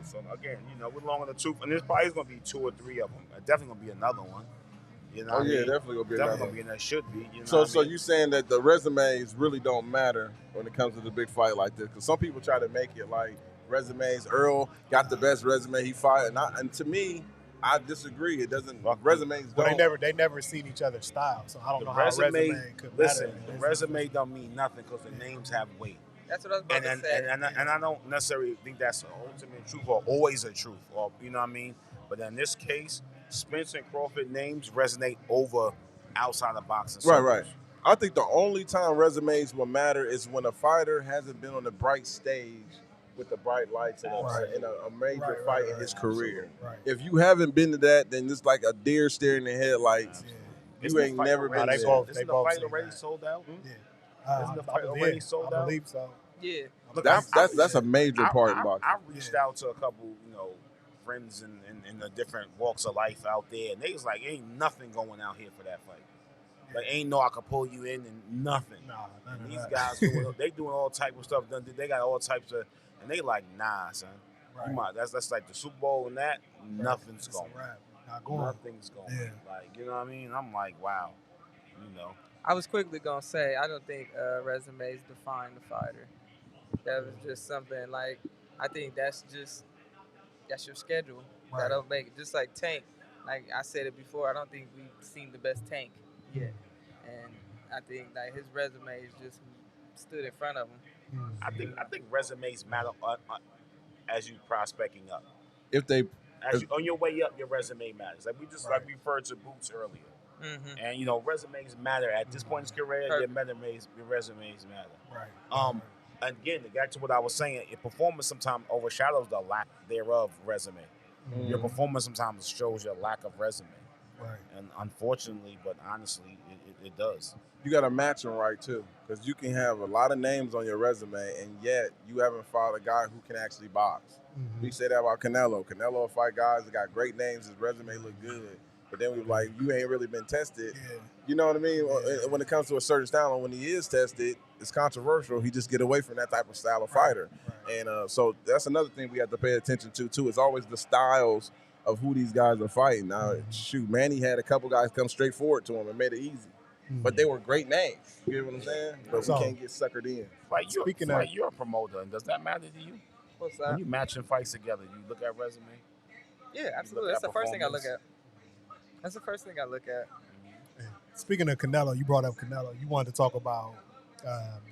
So again, we're long on the tooth, and there's probably gonna be 2 or 3 of them. Definitely gonna be another one. Oh yeah, definitely gonna be another. Definitely gonna be, and that should be. So you saying that the resumes really don't matter when it comes to the big fight like this? Because some people try to make it like resumes. Earl got the best resume he fought, and to me, I disagree. It doesn't. Resumes Well, don't. they never seen each other's style, so I don't know how a resume could listen, matter. the resume don't mean nothing because the names have weight. That's what I was about And to say. I don't necessarily think that's the ultimate truth or always a truth, or you know what I mean. But in this case, Spence and Crawford names resonate over outside of boxing. Right. I think the only time resumes will matter is when a fighter hasn't been on the bright stage with the bright lights in a major fight in his career. Right. If you haven't been to that, then it's like a deer staring in the headlights. You ain't never been already, there. Isn't the fight already sold out? Yeah. Isn't the fight already sold I out? believe so. Yeah. Look, that's a major part in boxing. I reached out to a couple, friends in the different walks of life out there, and they was like, ain't nothing going out here for that fight. Like, ain't no I could pull you in and nothing. Nah, none of These that. guys they doing all type of stuff. They got all types of, and they like, nah, son. Right. That's like the Super Bowl and that. Nothing's It's a going. wrap. Not going. Nothing's going. Yeah. Like, you know what I mean? I'm like, wow. You know. I was quickly gonna say I don't think resumes define the fighter. That was just something like I think that's your schedule. Right. That'll make it just like Tank. Like I said it before, I don't think we've seen the best Tank yet, and I think like his resume is just stood in front of him. I think resumes matter as you prospecting up. If they On your way up, your resume matters. Like we referred to Boots earlier. Mm-hmm. And resumes matter at this point in his career. Your resumes matter. Right. Again, back to what I was saying, your performance sometimes overshadows the lack thereof resume. Mm-hmm. Your performance sometimes shows your lack of resume. Right. And unfortunately, but honestly, it does. You got to match them right too, because you can have a lot of names on your resume, and yet you haven't fought a guy who can actually box. Mm-hmm. We say that about Canelo. Canelo will fight guys that got great names. His resume look good. But then we were like, you ain't really been tested. Yeah. You know what I mean? Yeah. When it comes to a certain style, and when he is tested, it's controversial. He just get away from that type of style of fighter. Right. And so that's another thing we have to pay attention to, too. It's always the styles of who these guys are fighting. Now, shoot, Manny had a couple guys come straight forward to him and made it easy. Mm-hmm. But they were great names. You get what I'm saying? But So- we can't get suckered in. You're a promoter, and does that matter to you? What's When that? you matching fights together, you look at resume. Yeah, absolutely. look That's at the first thing I look performance. at. That's the first thing I look at. Speaking of Canelo, you brought up Canelo. You wanted to talk about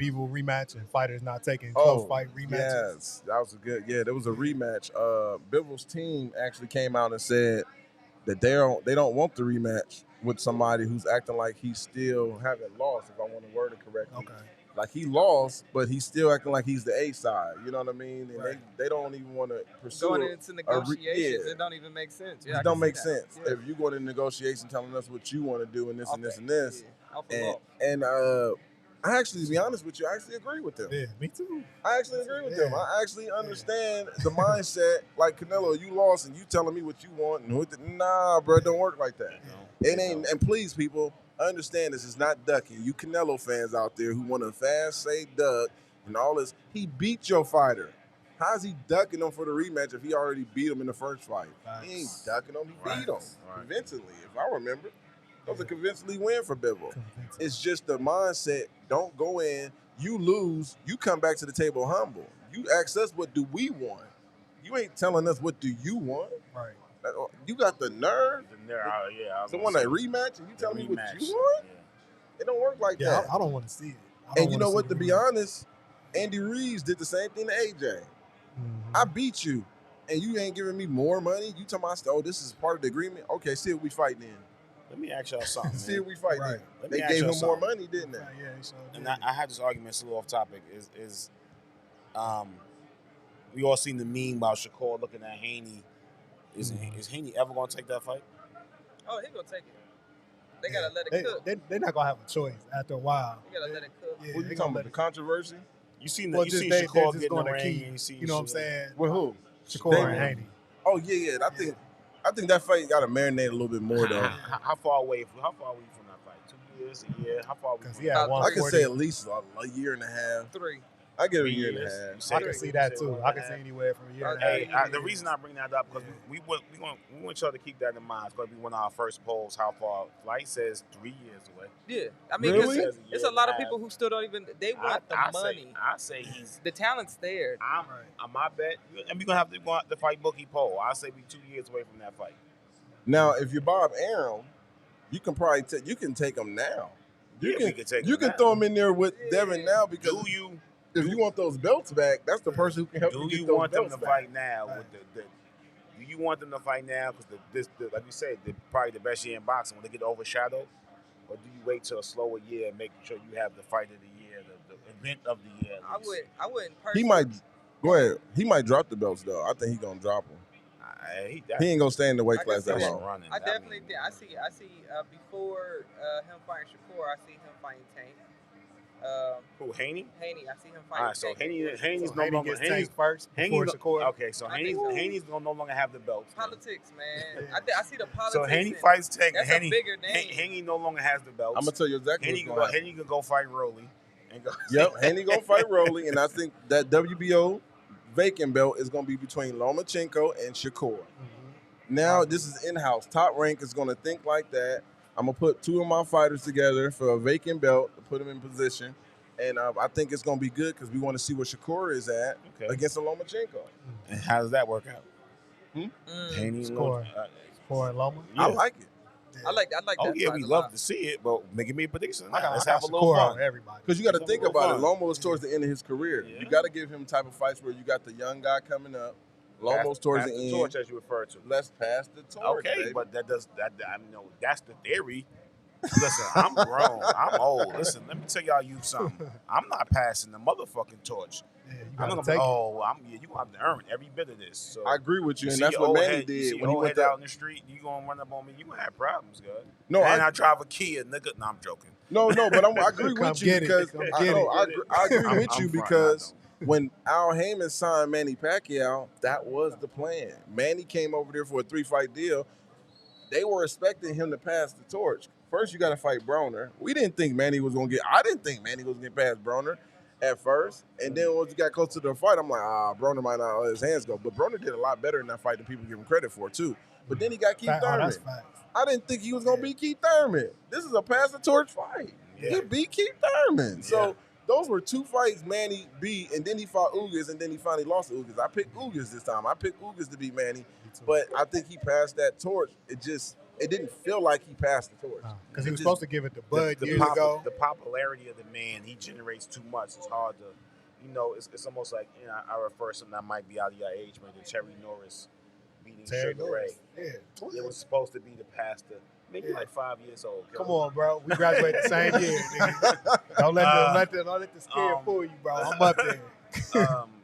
Bivol rematch and fighters not taking close fight rematches. Yes, that was a good. Yeah, there was a rematch. Bivol's team actually came out and said that they don't want the rematch with somebody who's acting like he still haven't lost. If I want to word it correctly, Okay. like he lost, but he's still acting like he's the A side. You know what I mean? And Right. they don't even want to pursue Going it. into negotiations, yeah. it don't even make sense. Yeah, I It can don't see make that. sense. Yeah. If you go to negotiation telling us what you want to do and this and this and this, Yeah, off the and law. I actually, to be honest with you, I actually agree with them. Yeah, me too. I actually agree with Yeah. them. I actually understand the mindset. Like Canelo, you lost and you telling me what you want and nah, bro, it don't work like that. It ain't. And please, people, understand this is not ducking. You Canelo fans out there who want to fast say duck and all this. He beat your fighter. How's he ducking him for the rematch if he already beat him in the first fight? He ain't ducking him. He beat him convincingly, if I remember. That was a convincingly win for Bivol. It's just the mindset. Don't go in. You lose. You come back to the table humble. You ask us, what do we want? You ain't telling us what do you want. Right. You got the nerve. Someone a rematch and you telling me what you want? It don't work like Yeah, that. I don't want to see it. And you know what? To be honest, Andy Reeves did the same thing to AJ. Mm-hmm. I beat you, and you ain't giving me more money. You talking about, oh, this is part of the agreement? Okay, see if we fight then. Let me ask y'all something. See if we fight Right. then. Let me They ask gave y'all him more something. money, didn't they? Yeah, so And I had this argument, it's a little off topic, we all seen the meme about Shakur looking at Haney. Is Haney ever going to take that fight? Oh, he gonna take it. They gotta let it cook. They're not gonna have a choice after a while. They gotta let it cook. Yeah, What they you gonna talking let about, the it- controversy? You seen Well, you just seen they're Shakur just get in going the to ring. keep. And you see You know what I'm saying? With who? Shakur and Haney. Oh, yeah. I think that fight got to marinate a little bit more, though. How far away from that fight? 2 years, a year? How far away Because from he that? had About I could 140. say at least a year and a half. 3. I give it a 3 year and a years. half. You say I can three, see you that say too. 1 I and can a see half. anywhere from a year and a Hey, half. the reason I bring that up because Yeah. we want y'all to keep that in mind. It's going to be one of our first polls. How far? Flight says 3 years away. Yeah, I mean, Really? cause it's a lot of people who still don't even. They want the money. I say he's. The talent's there. On my bet, and we're gonna have to go out to fight Bookie poll. I say we 2 years away from that fight. Now, if you're Bob Arum, you can probably you can take him now. You Yeah, we can take you him can now. throw him in there with Devin now because if you want those belts back, that's the person who can help you Do get you those want them belts to back. fight now? With do you want them to fight now? Because like you said, they're probably the best year in boxing. When they get overshadowed, or do you wait till a slower year and make sure you have the fight of the year, the event of the year? I wouldn't. He Personally, might go ahead. He might drop the belts though. I think he's gonna drop them. He ain't gonna stay in the weight I class can that see long. Running. I definitely think. I see. Before him fighting Shakur, I see him fighting Tank. Who, Haney? Haney. I see him fight. All right, so Haney's So no Haney longer gets tanked first before Shakur. Okay, so I think so. Haney's no longer have the belt. Politics, man. Yeah. I see the politics. So Haney fights Tank. That's a bigger name. Haney no longer has the belt. I'm gonna tell you exactly what's going to happen. Haney can go fight Rolly. And go. Yep, Haney gonna fight Rolly, and I think that WBO vacant belt is gonna be between Lomachenko and Shakur. Now this is in-house. Top Rank is gonna think like that. I'm gonna put two of my fighters together for a vacant belt to put them in position, and I think it's gonna be good because we want to see where Shakur is at against a Lomachenko. And how does that work out? Haney Shakur and Loma. Yeah. I like it. I like that. Oh yeah, fight we a love lot. to see it, but making me a prediction. Let's I have got a little Shakur fun. on everybody. Because you got to It's think gonna be about it. fun. Loma was towards the end of his career. Yeah. You got to give him type of fights where you got the young guy coming up. Loma's towards the end. torch, as you refer to. Let's pass the torch. Okay, baby. but that I know that's the theory. Listen, I'm grown. I'm old. Listen, let me tell y'all something. I'm not passing the motherfucking torch. Yeah, you I'm gotta gonna take be, you're gonna have to earn every bit of this. So I agree with you, and see that's your what old Manny head- you did see when he your went head to. out in the street. You gonna run up on me? You gonna have problems, God. No, and I I drive a Kia, nigga. No, I'm joking. No, but I agree Come with you get it. because Come I get it. agree I'm- with I'm you fronting, because I when Al Heyman signed Manny Pacquiao, that was the plan. Manny came over there for a 3-fight deal. They were expecting him to pass the torch. First, you got to fight Broner. We didn't think Manny was going to get. I didn't think Manny was going to get past Broner at first, and then once you got close to the fight, I'm like, Broner might not let his hands go. But Broner did a lot better in that fight than people give him credit for too. But then he got Keith Thurman. That's facts. I didn't think he was going to beat Keith Thurman. This is a pass the torch fight. Yeah. He beat Keith Thurman. Yeah. So those were 2 fights Manny beat, and then he fought Ugas, and then he finally lost to Ugas. I picked Ugas this time. I picked Ugas to beat Manny, but I think he passed that torch. It didn't feel like he passed the torch. Because he was supposed to give it to Bud years ago. The popularity of the man, he generates too much. It's hard to, it's almost like, I refer to something that might be out of your age, but the Terry Norris beating Sugar Ray. Yeah. It was supposed to be the pastor, maybe like 5 years old. Come on, bro. We graduated the same year. Nigga. Don't let the scare fool you, bro. I'm up there.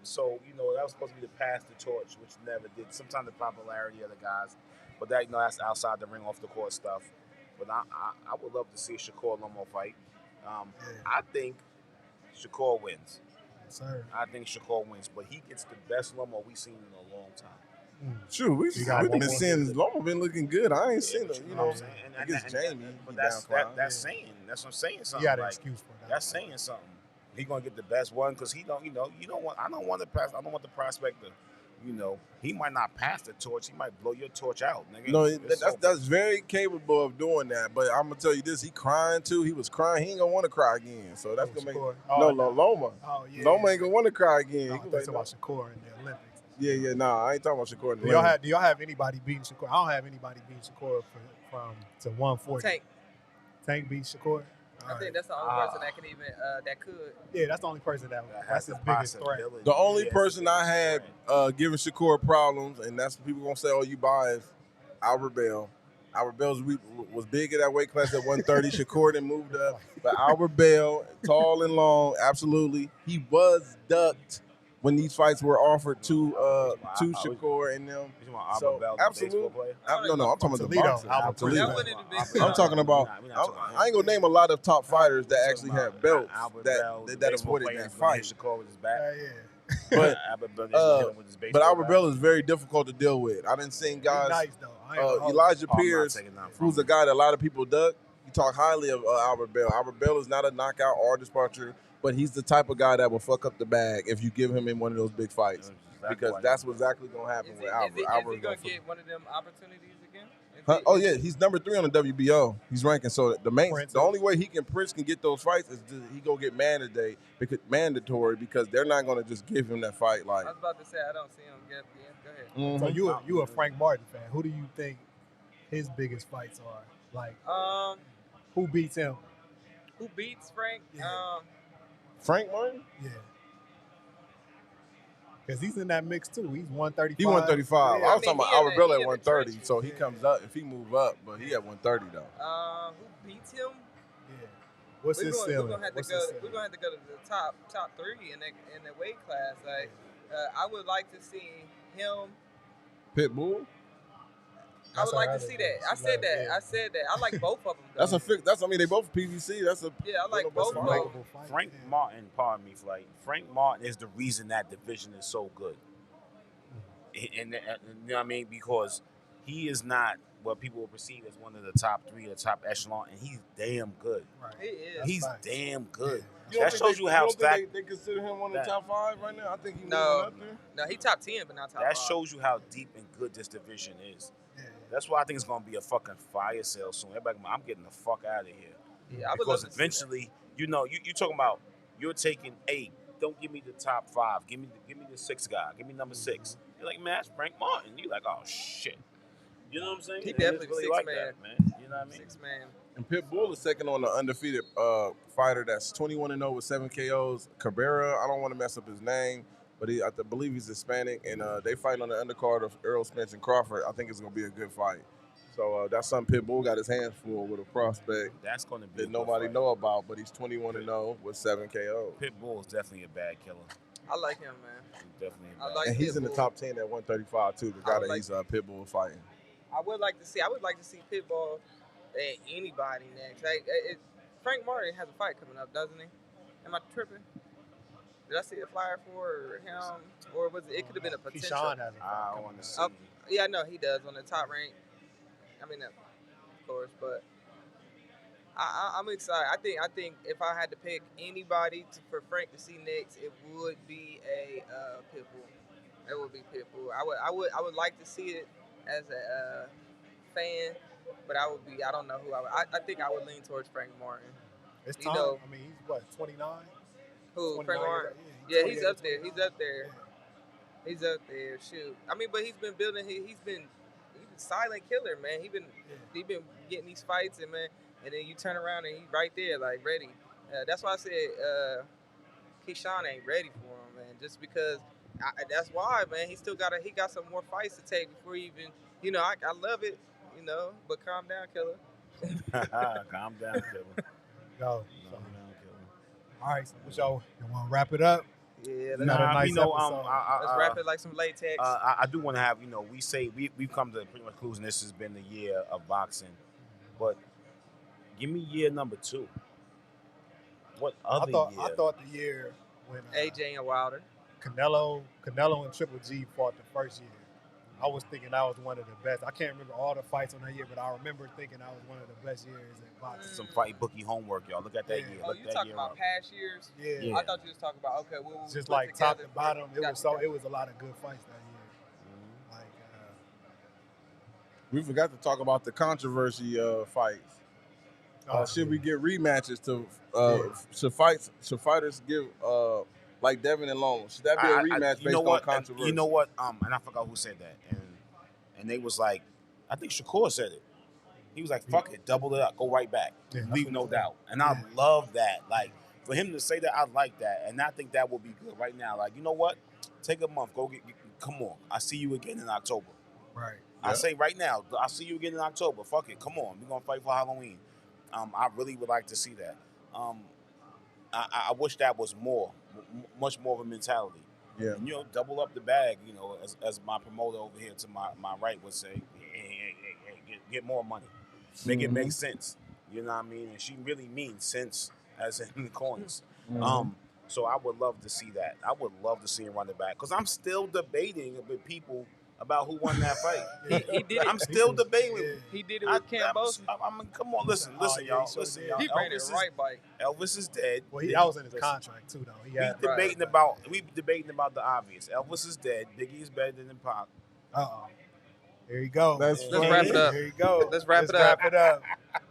So, that was supposed to be the pass the torch, which never did. Sometimes the popularity of the guys, but that, that's outside the ring, off the court stuff. But I would love to see a Shakur Lomo fight. I think Shakur wins. Yes, sir. I think Shakur wins, but he gets the best Lomo we've seen in a long time. Sure, we've been seeing Loma been looking good. I ain't seen him, against Jamie. But that's saying. That's what I'm saying. Something. He got an like, excuse for that. That's saying something. He gonna get the best one because he don't. You don't want. I don't want the pass. I don't want the prospect to. He might not pass the torch. He might blow your torch out, nigga. No, that's very capable of doing that. But I'm gonna tell you this: he crying too. He was crying. He ain't gonna want to cry again. So that's gonna make Loma. Oh yeah. Loma ain't gonna want to cry again. No, that's about Shakur in the Olympics. Yeah. Nah, I ain't talking about Shakur. In the Do y'all have anybody beating Shakur? I don't have anybody beating Shakur from to 140. Tank beats Shakur. I think that's the only person that can even that could. Yeah, that's the only person that's his biggest threat. The only person I had giving Shakur problems, and that's what people gonna say, "Oh, you biased." Albert Bell. Albert Bell was big at that weight class at 130. Shakur then moved up, but Albert Bell, tall and long, absolutely. He was ducked when these fights were offered to Shakur and them. So absolutely, no, I'm talking about the boxer. Toledo. I'm talking about. I ain't gonna name a lot of top fighters that actually have belts that avoided that fight. Shakur with his back. But but Albert Bell is very difficult to deal with. I didn't see guys. Nice though. Elijah Pierce, who's a guy that a lot of people duck. You talk highly of Albert Bell. Albert Bell is not a knockout artist puncher, but he's the type of guy that will fuck up the bag if you give him in one of those big fights. Because that's what's exactly going to happen with Albert. Is he going to get one of them opportunities again? Oh yeah, he's number 3 on the WBO. He's ranking. So the only way Prince can get those fights is he go get mandatory because they're not going to just give him that fight. Like I was about to say, I don't see him get. Yeah, go ahead. So you a Frank Martin fan? Who do you think his biggest fights are? Like, who beats him? Who beats Frank? Yeah. Frank Martin? Yeah. Because he's in that mix too. He's 135. He 135. Yeah. I was talking about Albert Bell at 130, so he comes up if he move up, but he at 130 though. Who beats him? Yeah. What's his ceiling? We're gonna have to go to the top 3 in the weight class. Like, I would like to see him. Pitbull. I would like to see that. I said that. I said that. I like both of them. Though. That's a fix. That's I mean they both PVC. That's a yeah. I like both of fight. them. Frank Martin, pardon me, like Frank Martin is the reason that division is so good. And you know what I mean? Because he is not what people will perceive as one of the top 3 or top echelon, and he's damn good. Right. He is. He's damn good. Yeah. That shows you how stacked. They consider him one of the top 5 right now. I think he's moving No, up there. no, he top 10, but not top 5. That shows you how deep and good this division is. Yeah. That's why I think it's gonna be a fucking fire sale soon. Everybody, I'm getting the fuck out of here. Yeah, I would Because love to eventually, you know, you talking about you're taking 8. Don't give me the top 5. Give me the 6 guy. Give me number 6. You're like, man, that's Frank Martin. You're like, oh shit. You know what I'm saying? He And definitely it's really 6 like man. that, man. You know what I mean? 6 man. And Pitbull is second on the undefeated fighter that's 21-0 with 7 KOs. Cabrera, I don't want to mess up his name, but I believe he's Hispanic, and they fight on the undercard of Errol Spence and Crawford. I think it's going to be a good fight. So that's something Pitbull got his hands full with a prospect That's going to be that nobody know about, but he's 21-0 with 7 KOs. Pitbull is definitely a bad killer. I like him, man. He's definitely a I bad like And he's in the Pitbull. top 10 at 135 too. The guy that like- he's Pitbull fighting. I would like to see Pitbull at anybody next. Like Frank Martin has a fight coming up, doesn't he? Am I tripping? Did I see a flyer for him, or was it? It could have been a potential. Keyshawn has it. I want to see. Yeah, I know he does on the top rank. I mean, of course, but I'm excited. I think if I had to pick anybody for Frank to see next, it would be a Pitbull. It would be Pitbull. I would like to see it as a fan, but I don't know who I think I would lean towards Frank Martin. It's You time. know- I mean, he's what, 29? Who 29 Frank Martin? years Yeah, old. he's up there. He's up there. He's up there. Shoot. I mean, but he's been building. He's been silent killer, man. He been getting these fights, and man, and then you turn around and he's right there, like ready. That's why I said Keyshawn ain't ready for him, man. Just because. That's why, man. He got some more fights to take before he even. You know, I love it. You know, but calm down, killer. Calm down, killer. Go. Calm down, killer. All right, so you want to wrap it up? Yeah, Nah, let's, nice you know, episode. let's wrap it like some latex. I do want to have, you know, we've come to pretty much conclusion this has been the year of boxing, but give me year number 2. What other year? I thought the year when AJ and Wilder. Canelo and Triple G fought the first year. I was thinking that was one of the best. I can't remember all the fights on that year, but I remember thinking that was one of the best years in boxing. Some fight bookie homework, y'all. Look at that Yeah. year. Oh, Look you that talking year about up. past years? Yeah. I thought you was talking about we'll Just put like top together to bottom, it Gotcha. was a lot of good fights that year. Like We forgot to talk about the controversy fights. Should we get rematches to should fighters give like Devin and Long? Should that be a rematch based on controversy? You know what? And I forgot who said that. And they was like, I think Shakur said it. He was like, "Fuck it, double it up, go right back, Yeah, leave no that's what he doubt." And I love that. Like for him to say that, I like that, and I think that will be good right now. Like you know what? Take a month, go get. Come on, I see you again in October. right. I say right now, I see you again in October. Fuck it, come on, we're gonna fight for Halloween. I really would like to see that. I wish that was much more of a mentality. Yeah. And, you know, double up the bag. You know, as my promoter over here to my right would say, hey, get more money, make it make sense. You know what I mean? And she really means sense, as in the coins. So I would love to see that. I would love to see him run it back because I'm still debating with people about who won that fight. He did it. I'm still debating. Yeah. He did it with Cambosi. I mean, come on, listen, yeah, y'all. he sure Listen, did. y'all. He ran it right by. Elvis is dead. Well, that was in his contract too, though. He had, We debating about the obvious. Elvis is dead. Biggie is better than Pac. There you go. Let's wrap it up. There you go. Let's wrap it up.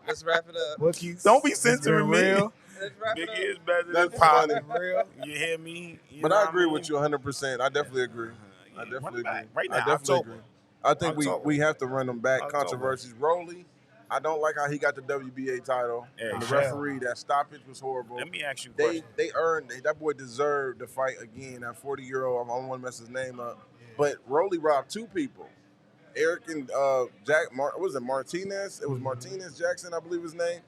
Let's wrap it up. Bookies. Don't be It's censoring been me. real. Let's wrap it Biggie up. is better than That's Pac. funny. Real. You hear me? You But know I what agree mean? with you 100%. I definitely agree. I Yeah, definitely run it agree. back. Right now, I definitely October. agree. I think October. we have to run them back. October. Controversies. Rolly, I don't like how he got the WBA title. Yeah, And the yeah. referee, that stoppage was horrible. Let me ask you a They question. earned that boy deserved the fight again. That 40-year-old, I don't want to mess his name up. But Rolly robbed 2 people. Eric and Jack, was it Martinez? It was Martinez Jackson, I believe his name.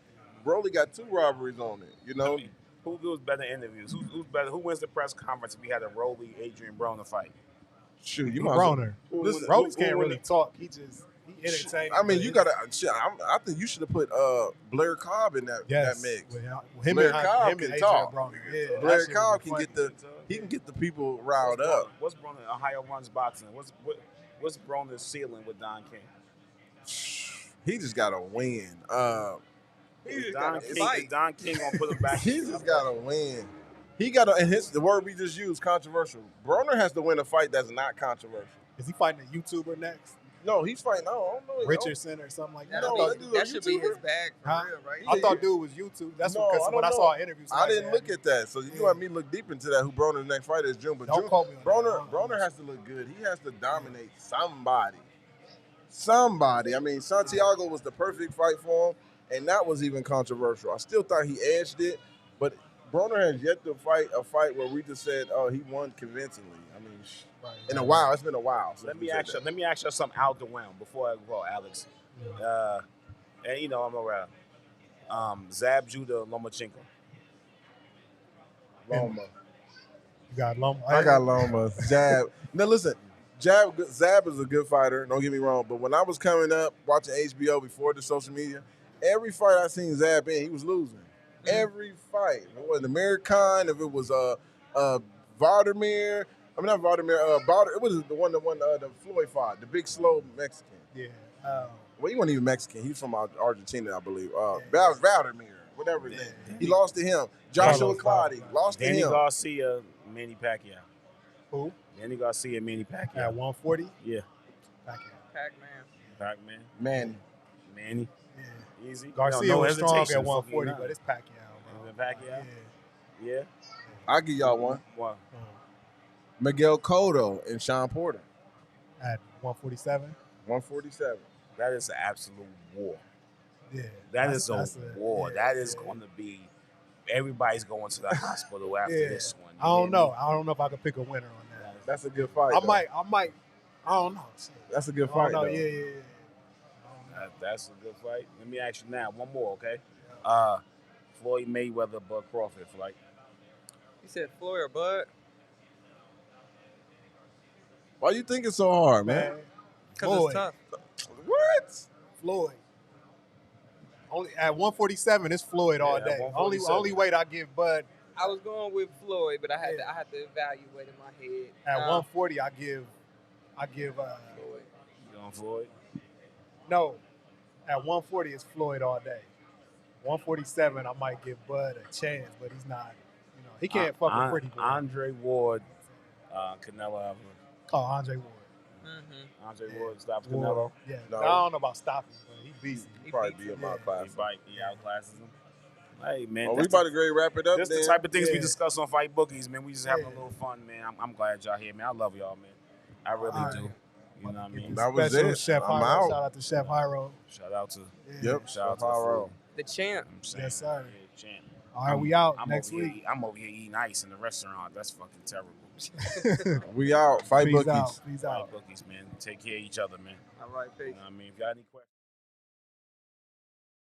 Rolly got 2 robberies on it. You know, Who gives better interviews? Who's better? Who wins the press conference if we had a Rolly Adrian Broner fight? shoot, you might as well- Broner. Listen, Rollies who can't won really talk. He He entertaining. I mean, but you it's- gotta. I think you should have put Blair Cobb in that yes, mix. with him Blair and Cobb him can and talk. AJ Brown. Yeah, that Blair shit would Cobb be can funny. get the people riled up. What's Broner? Ohio runs boxing. What's Broner's ceiling with Don King? He just gotta win. Is gotta fight. Don King gonna put him back? He just gotta win. He gotta, and the word we just used, controversial. Broner has to win a fight that's not controversial. Is he fighting a YouTuber next? No, he's fighting. I don't know. Richardson or something like that? No, I thought, that dude- That should be his YouTuber? bag for Huh? real, right? I thought dude was YouTube. That's No, because I when don't I know. saw an interview, I somebody didn't said, look at that. So you Yeah. and me look deep into that. Who Broner's next fighter is June, but Don't June, quote me on that. Broner has to look good. He has to dominate somebody. Somebody. I mean, Santiago was the perfect fight for him, and that was even controversial. I still thought he edged it, but Broner has yet to fight a fight where we just said, "Oh, he won convincingly." I mean, Right, in a right. while, it's been a while. since Let we me said ask you. that. Let me ask you something out the realm before I go, Alex. And you know I'm around. Zab Judah Lomachenko. Loma. You got Loma. I got Loma. Zab. Now listen, Zab is a good fighter. Don't get me wrong. But when I was coming up watching HBO before the social media, every fight I seen Zab in, he was losing. Every fight. If it was American, if it was Vladimir. I mean not Vladimir. It was the one that won the Floyd fight, the big slow Mexican. Yeah. Well, he wasn't even Mexican. He's from Argentina, I believe. Vladimir, whatever his name. He lost to him. Joshua Carlos Clottey lost to Danny him. Garcia, Manny Pacquiao. Who? Danny Garcia, Manny Pacquiao. At 140? Yeah. Pacquiao. Pac-Man. Pac-Man. Man, Manny. Yeah. Easy. Garcia no was strong hesitation, at 140, fucking but it's Pacquiao. Is it Pacquiao? Yeah. Yeah. I'll give y'all one. Wow. Miguel Cotto and Sean Porter. At 147? 147. That is an absolute war. Yeah. That is a war. yeah, That is yeah. going to be. Everybody's going to the hospital after Yeah. this one. I don't know. I don't know if I could pick a winner on that. That's a good fight. I though. might. I don't know. Shit. That's a good I fight. don't know. though. Yeah. That's a good fight. Let me ask you now. One more, okay? Floyd Mayweather, Bud Crawford, like. You said Floyd or Bud? Why you think it's so hard, man? Because Floyd. it's tough. What? Floyd. Only at 147, it's Floyd all Yeah, day. at 147. Only weight I give Bud I was going with Floyd, but I had to evaluate in my head. at 140. I give. Floyd. You on Floyd? No, at 140 it's Floyd all day. 147, I might give Bud a chance, but he's not. You know, he can't fuck a pretty boy. Andre Ward, Canelo Alvarez. Oh, Andre Ward. Mm-hmm. Andre Ward stops Ward. Canelo. Yeah, No. I don't know about stopping, but he beats him. He probably be in my class. He outclasses him. Hey, man. Oh, we that's about to great wrap it up. That's then. the type of things we Yeah. discuss on Fight Bookies, man. We just having a Yeah. little fun, man. I'm glad y'all here, man. I love y'all, man. I really All right. do. You know what I mean? That was Special it. Chef I'm Hyro. out. Shout out to Chef Hyro. Shout out to. Yeah. Yep. Shout out to Pyro. The champ. I'm saying, Yes, sir. Yeah, champ. All right, we out I'm next over week. Here, I'm over here eating ice in the restaurant. That's fucking terrible. We out. Fight Peace bookies. out. Peace out. Fight Bookies, man. Take care of each other, man. All right, peace. You know what I mean? If you got any questions.